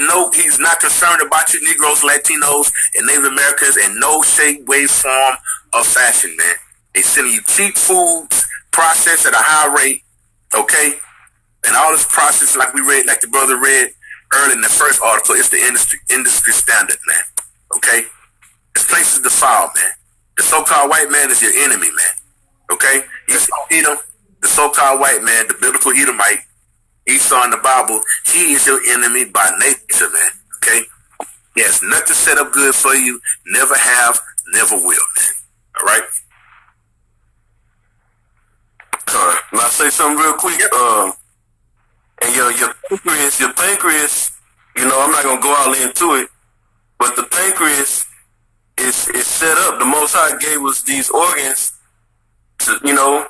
not concerned about you Negroes, Latinos, and Native Americans in no shape, way, form, or fashion, man. They sending you cheap foods, processed at a high rate, okay? And all this process, like the brother read early in the first article, it's the industry standard, man. Okay? This place is defiled, man. The so-called white man is your enemy, man. Okay? Esau, Edom, the so-called white man, the biblical Edomite, Esau in the Bible, he is your enemy by nature, man. Okay? He has nothing set up good for you, never have, never will, man. All right? Can I say something real quick? And your pancreas, you know, I'm not gonna go all into it, but the pancreas is set up. The Most High gave us these organs to, you know,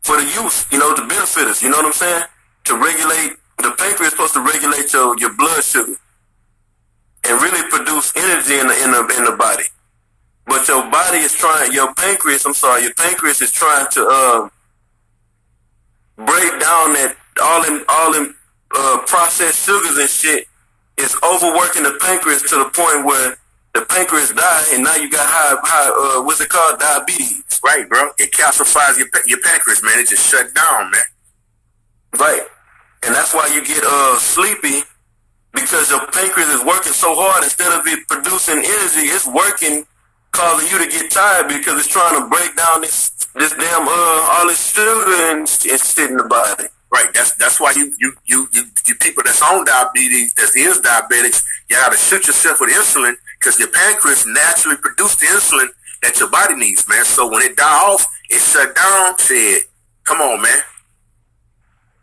for the use, you know, to benefit us. You know what I'm saying? To regulate, the pancreas is supposed to regulate your blood sugar and really produce energy in the body. But your pancreas is trying to break down that all them processed sugars and shit is overworking the pancreas to the point where the pancreas die, and now you got high what's it called, diabetes. Right, bro. It calcifies your pancreas, man. It just shut down, man. Right, and that's why you get sleepy, because your pancreas is working so hard. Instead of it producing energy, it's working, causing you to get tired because it's trying to break down this damn all this sugar and shit in the body. Right. That's why you people that's on diabetes, that is diabetics, you gotta shoot yourself with insulin because your pancreas naturally produces the insulin that your body needs, man. So when it die off, it shut down. Said, come on, man.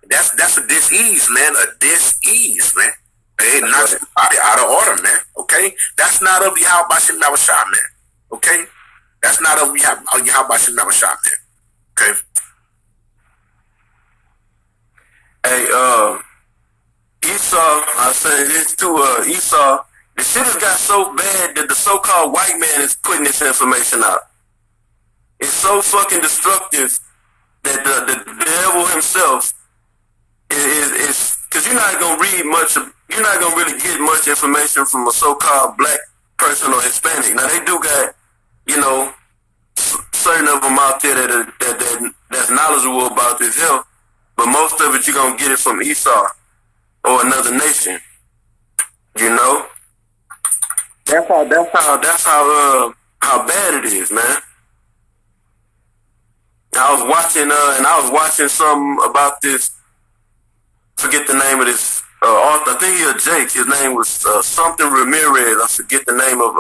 That's a dis-ease, man. A dis-ease, man. It knocks the body out of order, man. Okay? That's not of Yahweh Bashim Nabashah, man. Okay? That's not of Yahweh Bashim Nabashah, man. Okay? Hey, Esau, I say this too, Esau, the shit has got so bad that the so-called white man is putting this information out. It's so fucking destructive that the devil himself is because you're not gonna read much, you're not gonna really get much information from a so-called black person or Hispanic. Now they do got, you know, certain of them out there that's knowledgeable about this health, but most of it you're gonna get it from Esau or another nation. You know, that's how bad it is, man. I was watching something about this. Forget the name of this author. I think he was Jake. His name was something Ramirez. I forget the name of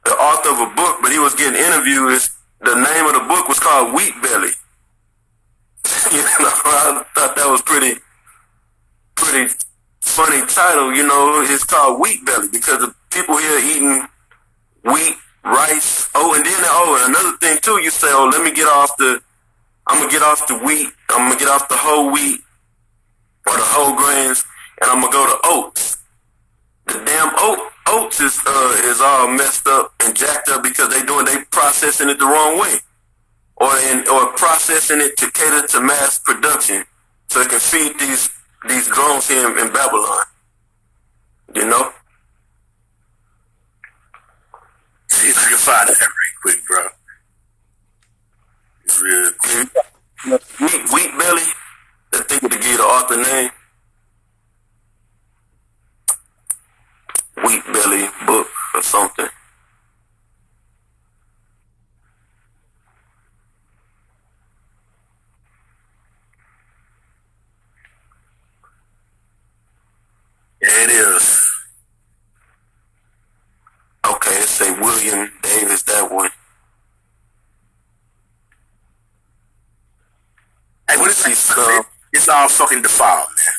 the author of a book, but he was getting interviewed. The name of the book was called Wheat Belly. You know, I thought that was pretty funny title. You know, it's called Wheat Belly because the people here eating wheat, rice. And another thing too. You say, I'm gonna get off the wheat. I'm gonna get off the whole wheat or the whole grains, and I'm gonna go to oats. The damn oats is all messed up and jacked up because they processing it the wrong way, or processing it to cater to mass production, so it can feed these drones here in Babylon. You know. See if I can find that right quick, bro. It's real quick. Wheat Belly. I think to give the author name. Wheat Belly book or something. Yeah, it is. Okay, let's say William Davis, that one. Hey, what is this? It's all fucking defiled, man.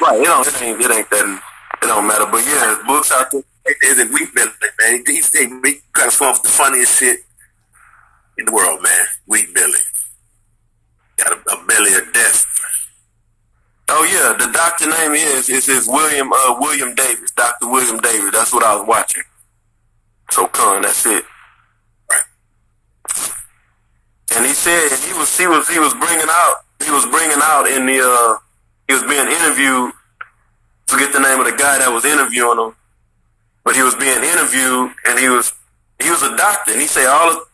Right, it ain't that, it don't matter. But yeah, there's books out there. There's a Wheat Belly, man. He kind of form the funniest shit in the world, man. Wheat Belly. Got a belly of death. Oh yeah, the doctor name is William Davis, Dr. William Davis. That's what I was watching. So that's it. Right. And he said he was bringing out in the he was being interviewed. Forget the name of the guy that was interviewing him, but he was being interviewed, and he was a doctor, and he said all the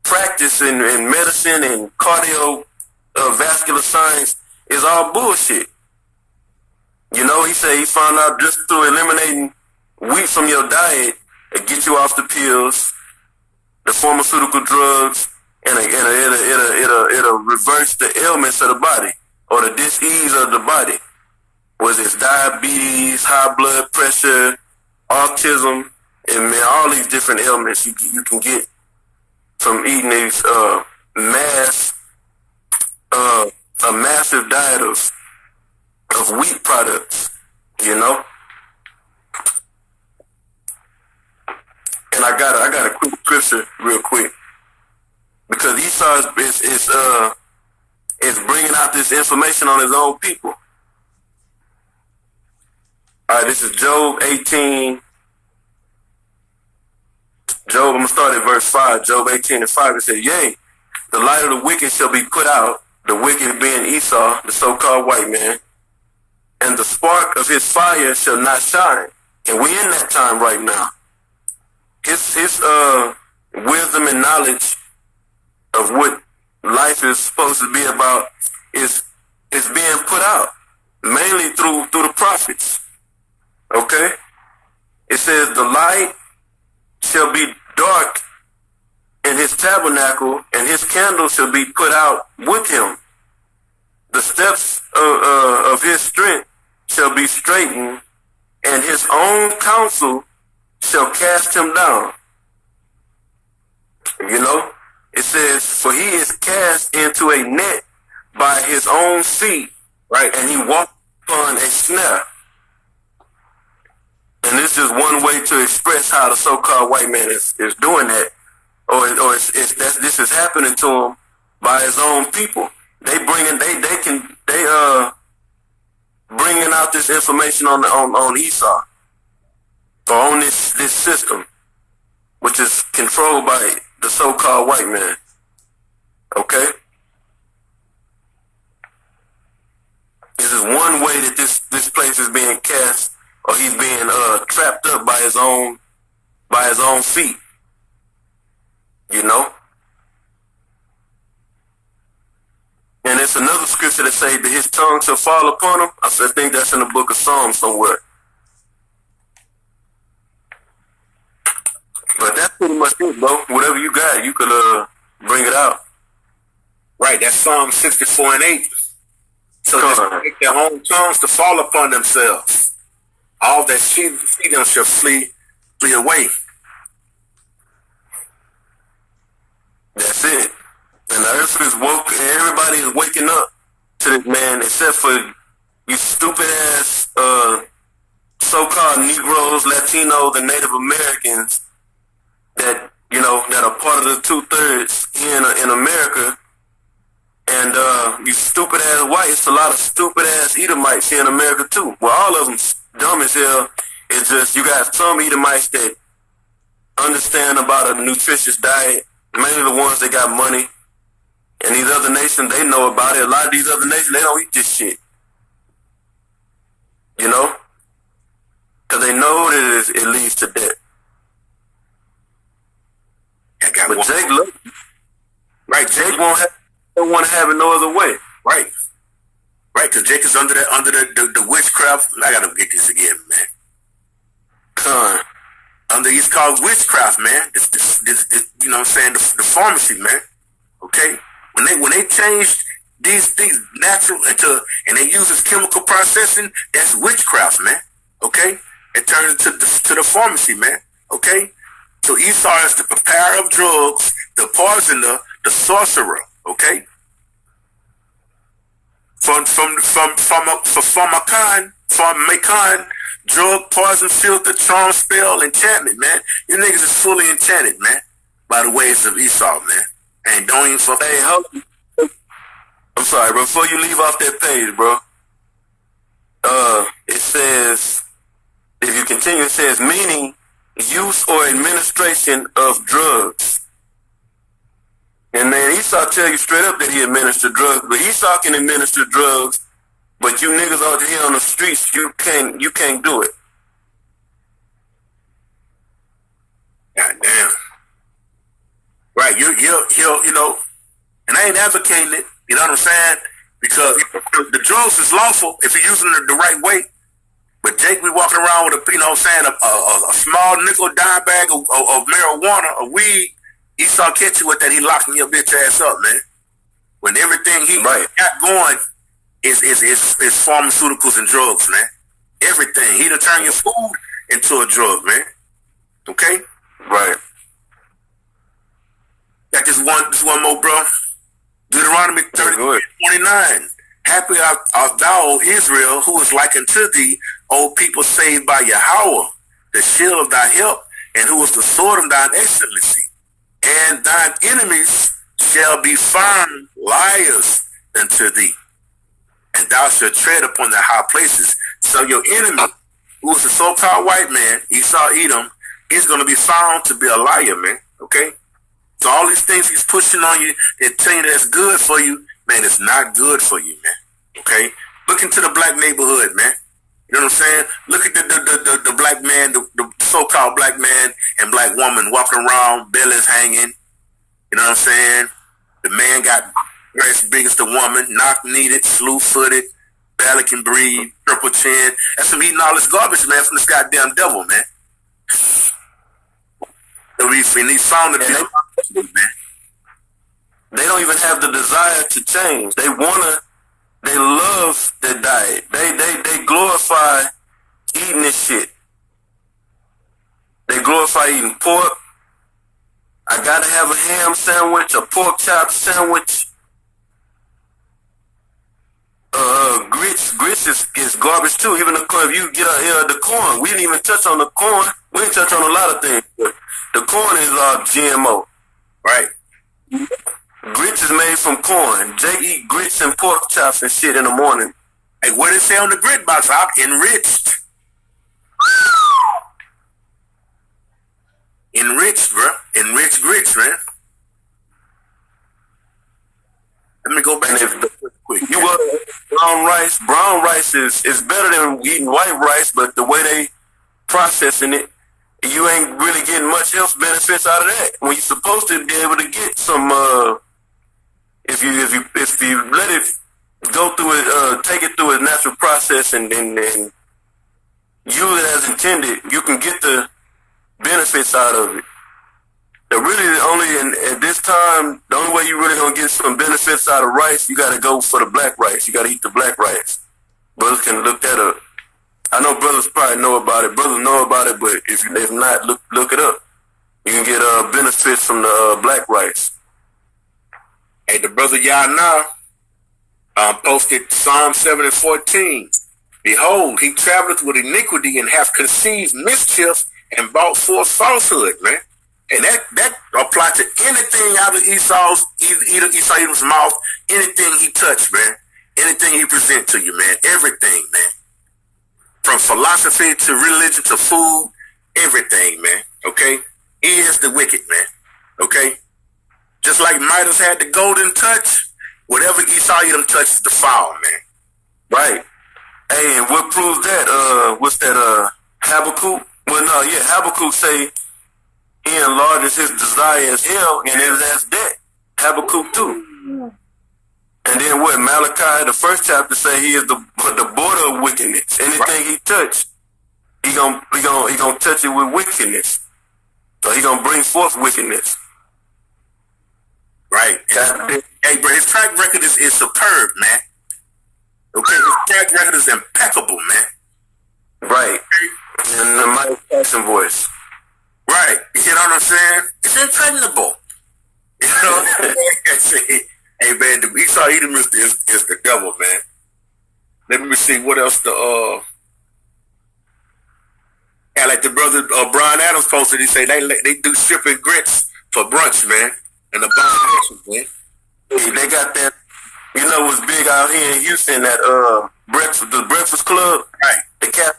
practice in medicine and cardiovascular science is all bullshit. You know, he said he found out just through eliminating wheat from your diet, it get you off the pills, the pharmaceutical drugs, and it'll reverse the ailments of the body or the disease of the body. Was it diabetes, high blood pressure, autism, and man, all these different ailments you can get from eating these a massive diet of wheat products, you know. And I got a quick scripture real quick, because Esau is bringing out this information on his own people. All right, this is Job 18. I'm going to start at verse 5. Job 18:5. It says, yea, the light of the wicked shall be put out, the wicked being Esau, the so-called white man, and the spark of his fire shall not shine. And we're in that time right now. His wisdom and knowledge of what life is supposed to be about is being put out, mainly through the prophets. Okay? It says the light shall be dark in his tabernacle, and his candle shall be put out with him. The steps of his strength shall be straightened, and his own counsel shall cast him down. You know, it says, for he is cast into a net by his own feet, right? And he walked upon a snare. And this is one way to express how the so-called white man is doing that, or this is happening to him by his own people. They bringing out this information on Esau, or on this system, which is controlled by the so-called white man. Okay? This is one way that this place is being cast, or he's being trapped up by his own feet. You know? And it's another scripture that says that his tongue shall fall upon him. I think that's in the book of Psalms somewhere. But that's pretty much it, bro. Whatever you got, you could bring it out. Right, that's Psalm 64:8. So they make their own tongues to fall upon themselves. All that feed them shall flee away. That's it. And the earth is woke, and everybody is waking up to this man, except for you stupid ass so-called Negroes, Latinos, and Native Americans that are part of the 2/3 in America. And you stupid ass whites, a lot of stupid ass Edomites here in America too. Well, all of them dumb as hell. It's just you got some Edomites that understand about a nutritious diet, mainly the ones that got money. And these other nations, they know about it. A lot of these other nations, they don't eat this shit. You know? Because they know that it leads to death. But Jake, look. Right, Jake don't want to have it no other way. Right. Right, because Jake is under the witchcraft. I got to get this again, man. It's called witchcraft, man. This, you know what I'm saying? The pharmacy, man. Okay? When they changed these things natural and they use this chemical processing, that's witchcraft, man. Okay? It turns to the pharmacy, man. Okay? So Esau is the preparer of drugs, the poisoner, the sorcerer. Okay? For Makan, drug, poison, filter, charm, spell, enchantment, man. You niggas is fully enchanted, man, by the ways of Esau, man. And don't even fuck. Hey, I'm sorry, bro. Before you leave off that page, bro, it says, if you continue, it says, meaning use or administration of drugs. And man, Esau tell you straight up that he administered drugs, but Esau can administer drugs, but you niggas out here on the streets, you can't do it. God damn. Right, you know, and I ain't advocating it, you know what I'm saying? Because the drugs is lawful if you're using it the right way. But Jake be walking around with a small nickel dime bag of marijuana, of weed. Esau catch you with that, he locking your bitch ass up, man. When everything he got going is pharmaceuticals and drugs, man. Everything. He'll turn your food into a drug, man. Okay? Right. Got this one more, bro. Deuteronomy 30:29. Happy art thou, O Israel, who is like unto thee, O people saved by Yahweh, the shield of thy help, and who is the sword of thine excellency. And thine enemies shall be found liars unto thee, and thou shalt tread upon the high places. So your enemy, who is the so-called white man, Esau, Edom, he's going to be found to be a liar, man. Okay? So all these things he's pushing on you, they're telling you that's good for you, man, it's not good for you, man. Okay? Look into the black neighborhood, man. You know what I'm saying? Look at the black man, the so-called black man and black woman walking around, bellies hanging. You know what I'm saying? The man got breasts big as the woman, knock-kneed, slew-footed, barely can breathe, triple chin. That's him eating all this garbage, man, from this goddamn devil, man. And he's found to be, man. They don't even have the desire to change. They love their diet. They glorify eating this shit. They glorify eating pork. I gotta have a ham sandwich, a pork chop sandwich. Grits is garbage too. Even the corn. If you get out here the corn, we didn't even touch on the corn. We didn't touch on a lot of things. But the corn is GMO, right? Grits is made from corn. Jake eat grits and pork chops and shit in the morning. Hey, what did it say on the grit box? I'm enriched. Enriched, bro. Enriched grits, man. Let me go back quick. You want brown rice? Brown rice is better than eating white rice, but the way they processing it, you ain't really getting much health benefits out of that. When you're supposed to be able to get some, if you let it go through it, take it through a natural process and use it as intended, you can get the benefits out of it. At this time, the only way you really gonna get some benefits out of rice, you gotta go for the black rice. You gotta eat the black rice. Brothers can look that up. I know brothers probably know about it. Brothers know about it, but if not, look it up. You can get benefits from the black rice. Hey, the brother Yana posted Psalm 7:14. Behold, he traveleth with iniquity and hath conceived mischief and brought forth falsehood, man. And that applies to anything out of Esau's mouth, anything he touched, man. Anything he present to you, man. Everything, man. From philosophy to religion to food, everything, man. Okay? He is the wicked, man. Okay? Just like Midas had the golden touch, whatever Esau Edom touches, the foul, man. Right. Hey, and what proves that? What's that? Habakkuk? Well, no, yeah, Habakkuk say he enlarges his desire as hell and it is as debt. Habakkuk too. And then what? Malachi, the first chapter, say he is the border of wickedness. Anything he touch, he gonna touch it with wickedness. So he gonna bring forth wickedness. Right. Hey, bro, his track record is superb, man. Okay, his track record is impeccable, man. Right. And the Mike Tyson voice. Right. You know what I'm saying? It's impregnable. You know what I'm saying? Hey, man, the Esau Edom is the devil, man. Let me see what else Yeah, like the brother Brian Adams posted, he say they do shrimp and grits for brunch, man, and the bomb, man. They got that. You know what's big out here in Houston? That the Breakfast Club, right? The cat,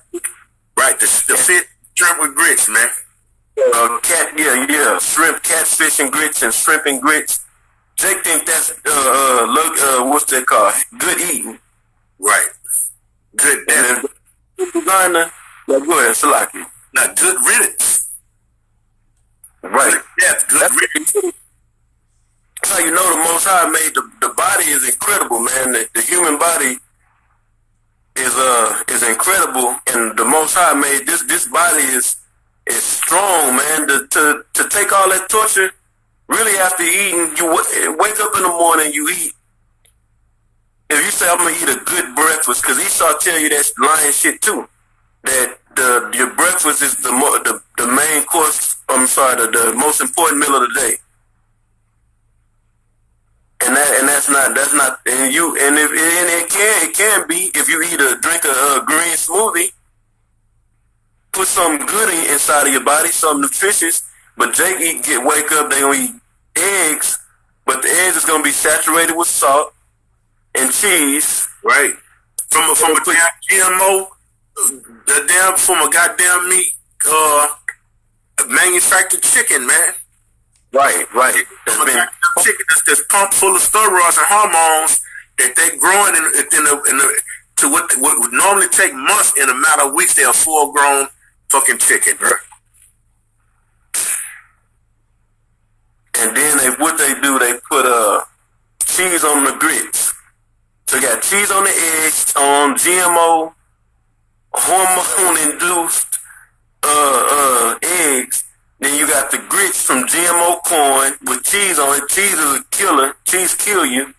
right? The fit shrimp with grits, man. Shrimp, catfish and grits, and shrimp and grits. Jake think that's what's that called? Good eating, right? Good. And designer, go ahead, Salaki. Not good riddance, right? Yeah, good riddance. That's how you know the Most High made the body is incredible, man. The human body is incredible, and the Most High made this body is strong, man. To take all that torture, really after eating, you wake up in the morning, you eat. If you say I'm gonna eat a good breakfast, because Esau tell you that lying shit too, that your breakfast is the main course. I'm sorry, the most important meal of the day. And that's not it can be if you drink a green smoothie, put something good inside of your body, something nutritious. But Jake wake up, they gonna eat eggs, but the eggs is gonna be saturated with salt and cheese, right? From a damn GMO, from a goddamn meat manufactured chicken, man. Right. Chicken that's pumped full of steroids and hormones that they growing to what would normally take months. In a matter of weeks, they are full grown fucking chicken, bro. And then they put cheese on the grits. So you got cheese on the eggs, on GMO, hormone induced eggs. Then you got the grits from GMO corn with cheese on it. Cheese is a killer. Cheese kill you.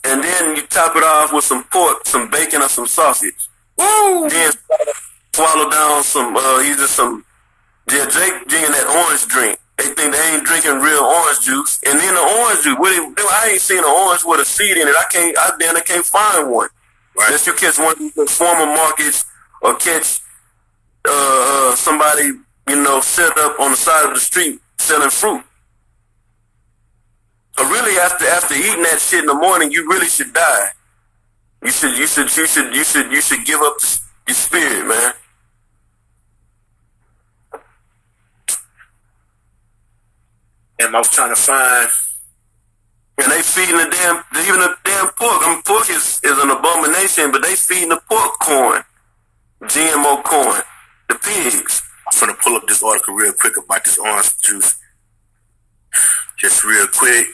And then you top it off with some pork, some bacon, or some sausage. Woo! Then swallow down Jake drinking that orange drink. They think they ain't drinking real orange juice. And then the orange juice, I ain't seen an orange with a seed in it. I can't find one. Right. Unless you catch one of the former markets or catch somebody, set up on the side of the street selling fruit. But really, after eating that shit in the morning, you really should die. You should give up your spirit, man. And I was trying to find. And they feeding the damn pork. Pork is an abomination, but they feeding the pork corn, GMO corn, the pigs. I'm gonna pull up this article real quick about this orange juice. Just real quick.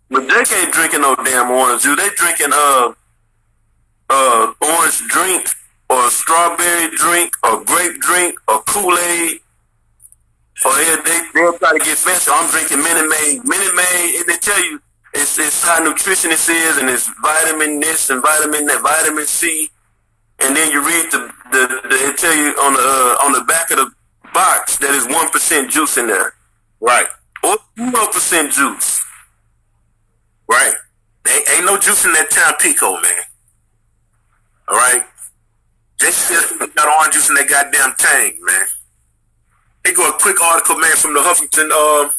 But Jake ain't drinking no damn orange juice. They drinking orange drink or strawberry drink or grape drink or Kool-Aid. Or they'll try to get fancy. I'm drinking Minute Maid. Minute Maid, they tell you it's high nutrition it is, and it's vitamin this and vitamin that, vitamin C. And then you read they tell you on the back of the box that is 1% juice in there. Right. Or 0% juice. Right. Ain't no juice in that Tampico, man. All right. They still got orange juice in that goddamn Tang, man. They go a quick article, man, from the Huffington. Hold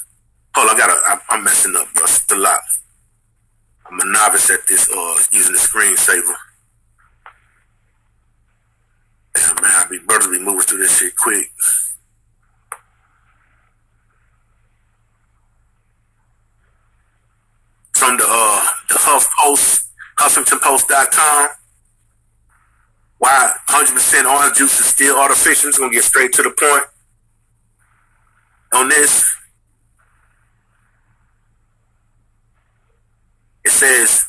on, I'm messing up, bro. It's a lot. I'm a novice at this, using the screensaver. Damn, man, I be moving through this shit quick. From the HuffingtonPost.com. Why 100% orange juice is still artificial. It's gonna get straight to the point on this. It says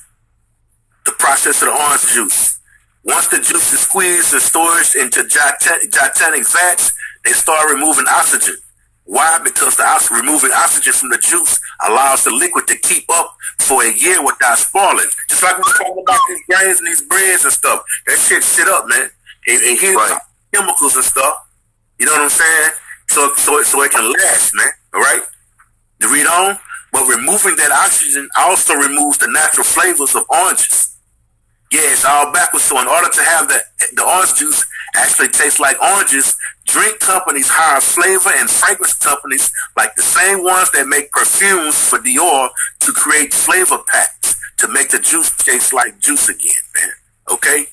the process of the orange juice. Once the juice is squeezed and stored into gigantic vats, they start removing oxygen. Why? Because removing oxygen from the juice allows the liquid to keep up for a year without spoiling. Just like we were talking about these grains and these breads and stuff. That shit up, man. And here's right. Chemicals and stuff. You know what I'm saying? So it can last, man. All right? You read on? But removing that oxygen also removes the natural flavors of oranges. Yeah, it's all backwards. So in order to have the orange juice actually taste like oranges. Drink companies hire flavor and fragrance companies like the same ones that make perfumes for Dior to create flavor packs to make the juice taste like juice again, man. Okay?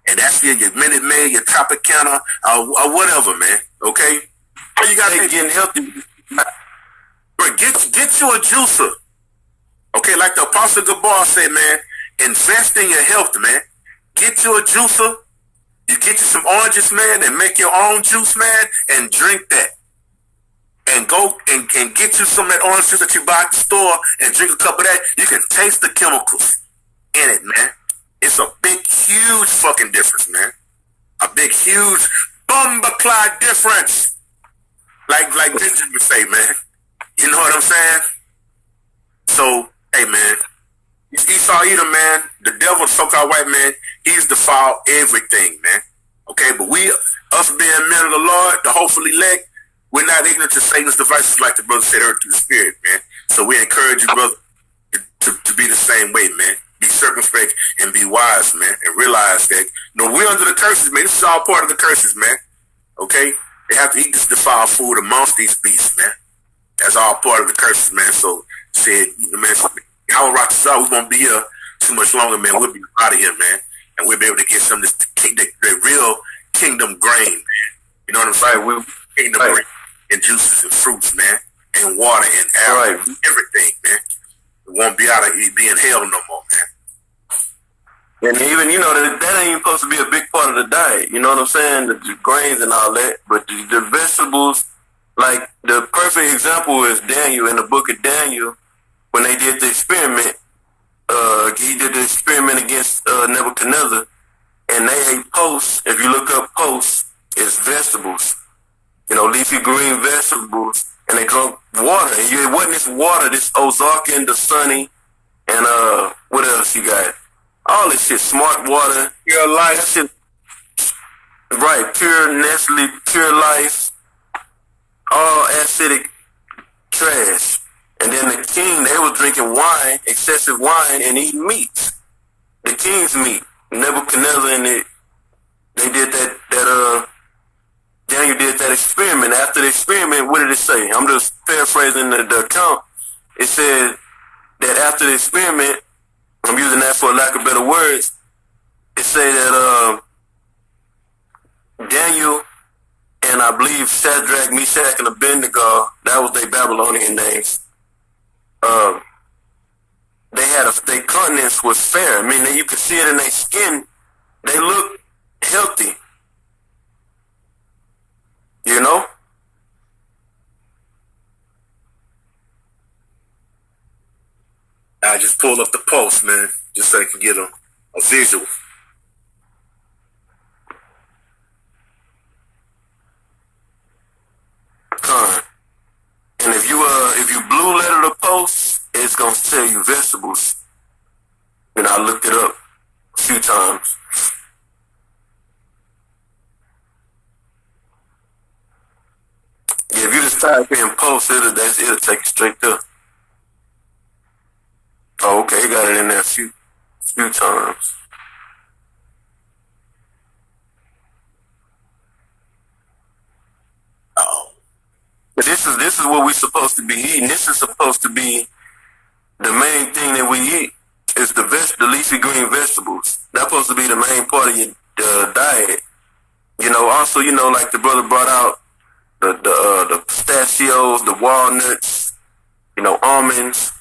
And that's your Minute Maid, your Tropicana, or whatever, man. Okay? All you gotta getting healthy. Bro, get you a juicer. Okay, like the Apostle Gabar said, man, invest in your health, man. Get you a juicer. You get you some oranges, man, and make your own juice, man, and drink that. And go and get you some of that orange juice that you buy at the store and drink a cup of that. You can taste the chemicals in it, man. It's a big, huge fucking difference, man. A big, huge bumbleclad difference. Like Benjamin say, man. You know what I'm saying? So, hey, man. Esau Edom, man, the devil, so-called white man, he's defiled everything, man. Okay, but us being men of the Lord, the hopefully elect, we're not ignorant to Satan's devices, like the brother said earlier, through the Spirit, man. So we encourage you, brother, to be the same way, man. Be circumspect and be wise, man, and realize that, we're under the curses, man. This is all part of the curses, man. Okay? They have to eat this defiled food amongst these beasts, man. That's all part of the curses, man. So, said, man, our rock is out. We won't be here too much longer, man. We'll be out of here, man. And we'll be able to get some of this, the real kingdom grain, man. You know what I'm saying? We'll kingdom grain and juices and fruits, man. And water and air, everything, man. We won't be out of here being hell no more, man. And even, that ain't even supposed to be a big part of the diet. You know what I'm saying? The grains and all that. But the vegetables, like the perfect example is Daniel in the book of Daniel. When they did the experiment, he did the experiment against Nebuchadnezzar, and they ate posts. If you look up posts, it's vegetables, leafy green vegetables, and they drank water. And it wasn't this water, this Ozarkin, the Sunny, and what else you got? All this shit, Smart Water, Pure Life, that shit, right? Pure Nestle, Pure Life, all acidic trash. And then the king, they were drinking wine, excessive wine, and eating meat. The king's meat. Nebuchadnezzar and they did that Daniel did that experiment. After the experiment, what did it say? I'm just paraphrasing the account. It said that after the experiment, I'm using that for lack of better words, it said that Daniel and I believe Shadrach, Meshach, and Abednego, that was their Babylonian names, their countenance was fair. I mean, you could see it in their skin. They look healthy. I just pulled up the post, man, just so I can get a visual. And if you blue letter the post, it's gonna tell you vegetables. I looked it up a few times. Yeah, if you just type in post, it'll take you straight there. Oh, okay, he got it in there a few times. But this is what we're supposed to be eating. This is supposed to be the main thing that we eat. Is the leafy green vegetables. That's supposed to be the main part of your diet. Also, like the brother brought out the pistachios, the walnuts, almonds,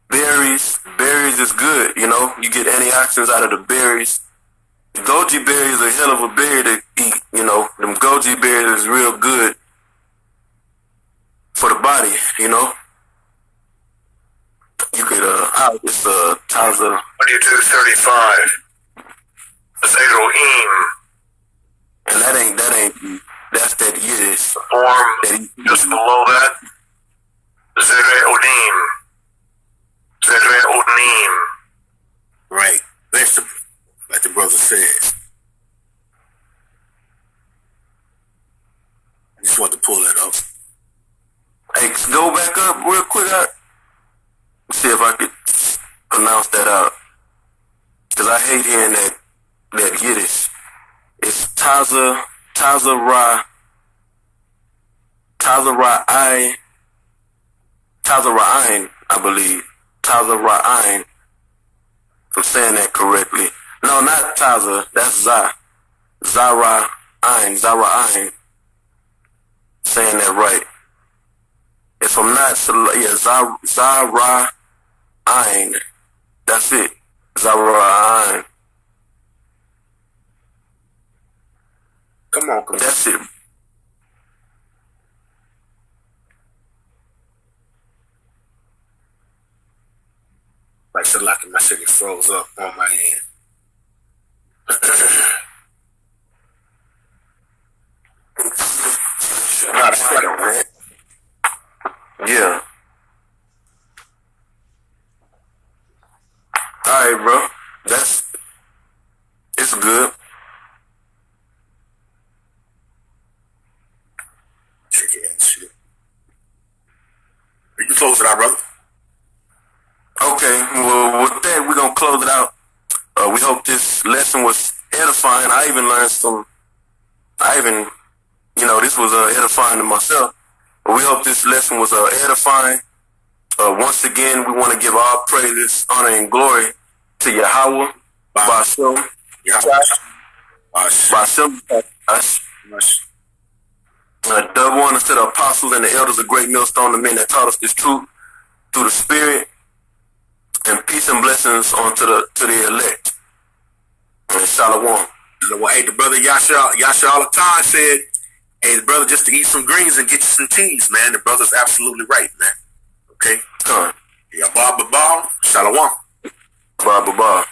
berries. Berries is good. You get antioxidants out of the berries. The goji berry is a hell of a berry to eat. Them goji berries is real good for the body. You could it's Taza 2235. Zeroim. And that's that Yiddish. Form just below that. Zeroim. Zeroim. Right. Vegetable, like the brother said. I just want to pull that up. Hey, go back up real quick. See if I could pronounce that out. Because I hate hearing that Yiddish. It's Tazara'in, I believe. Tazara'in. If I'm saying that correctly. No, not Taza. That's Za. Zara'in. Saying that right. If I'm not, Zara'in. That's it. Zara'in. Come on. That's it. Like, so like my shit froze up on my end. Yeah. Alright, bro. It's good. Tricky ass shit. You can close it out, brother. Okay, well, with that, we're going to close it out. We hope this lesson was edifying. This was edifying to myself. But we hope this lesson was edifying. Once again, we want to give all praises, honor, and glory to Yahweh, Bashem, double honor to the apostles and the elders of Great Millstone, the men that taught us this truth through the Spirit, and peace and blessings onto the elect. And Shalom. Hey, the brother Yasha Al-Khan said, hey, the brother, just to eat some greens and get you some teas, man. The brother's absolutely right, man. Okay? Come on. Yeah, Ba. Shalom. Ba.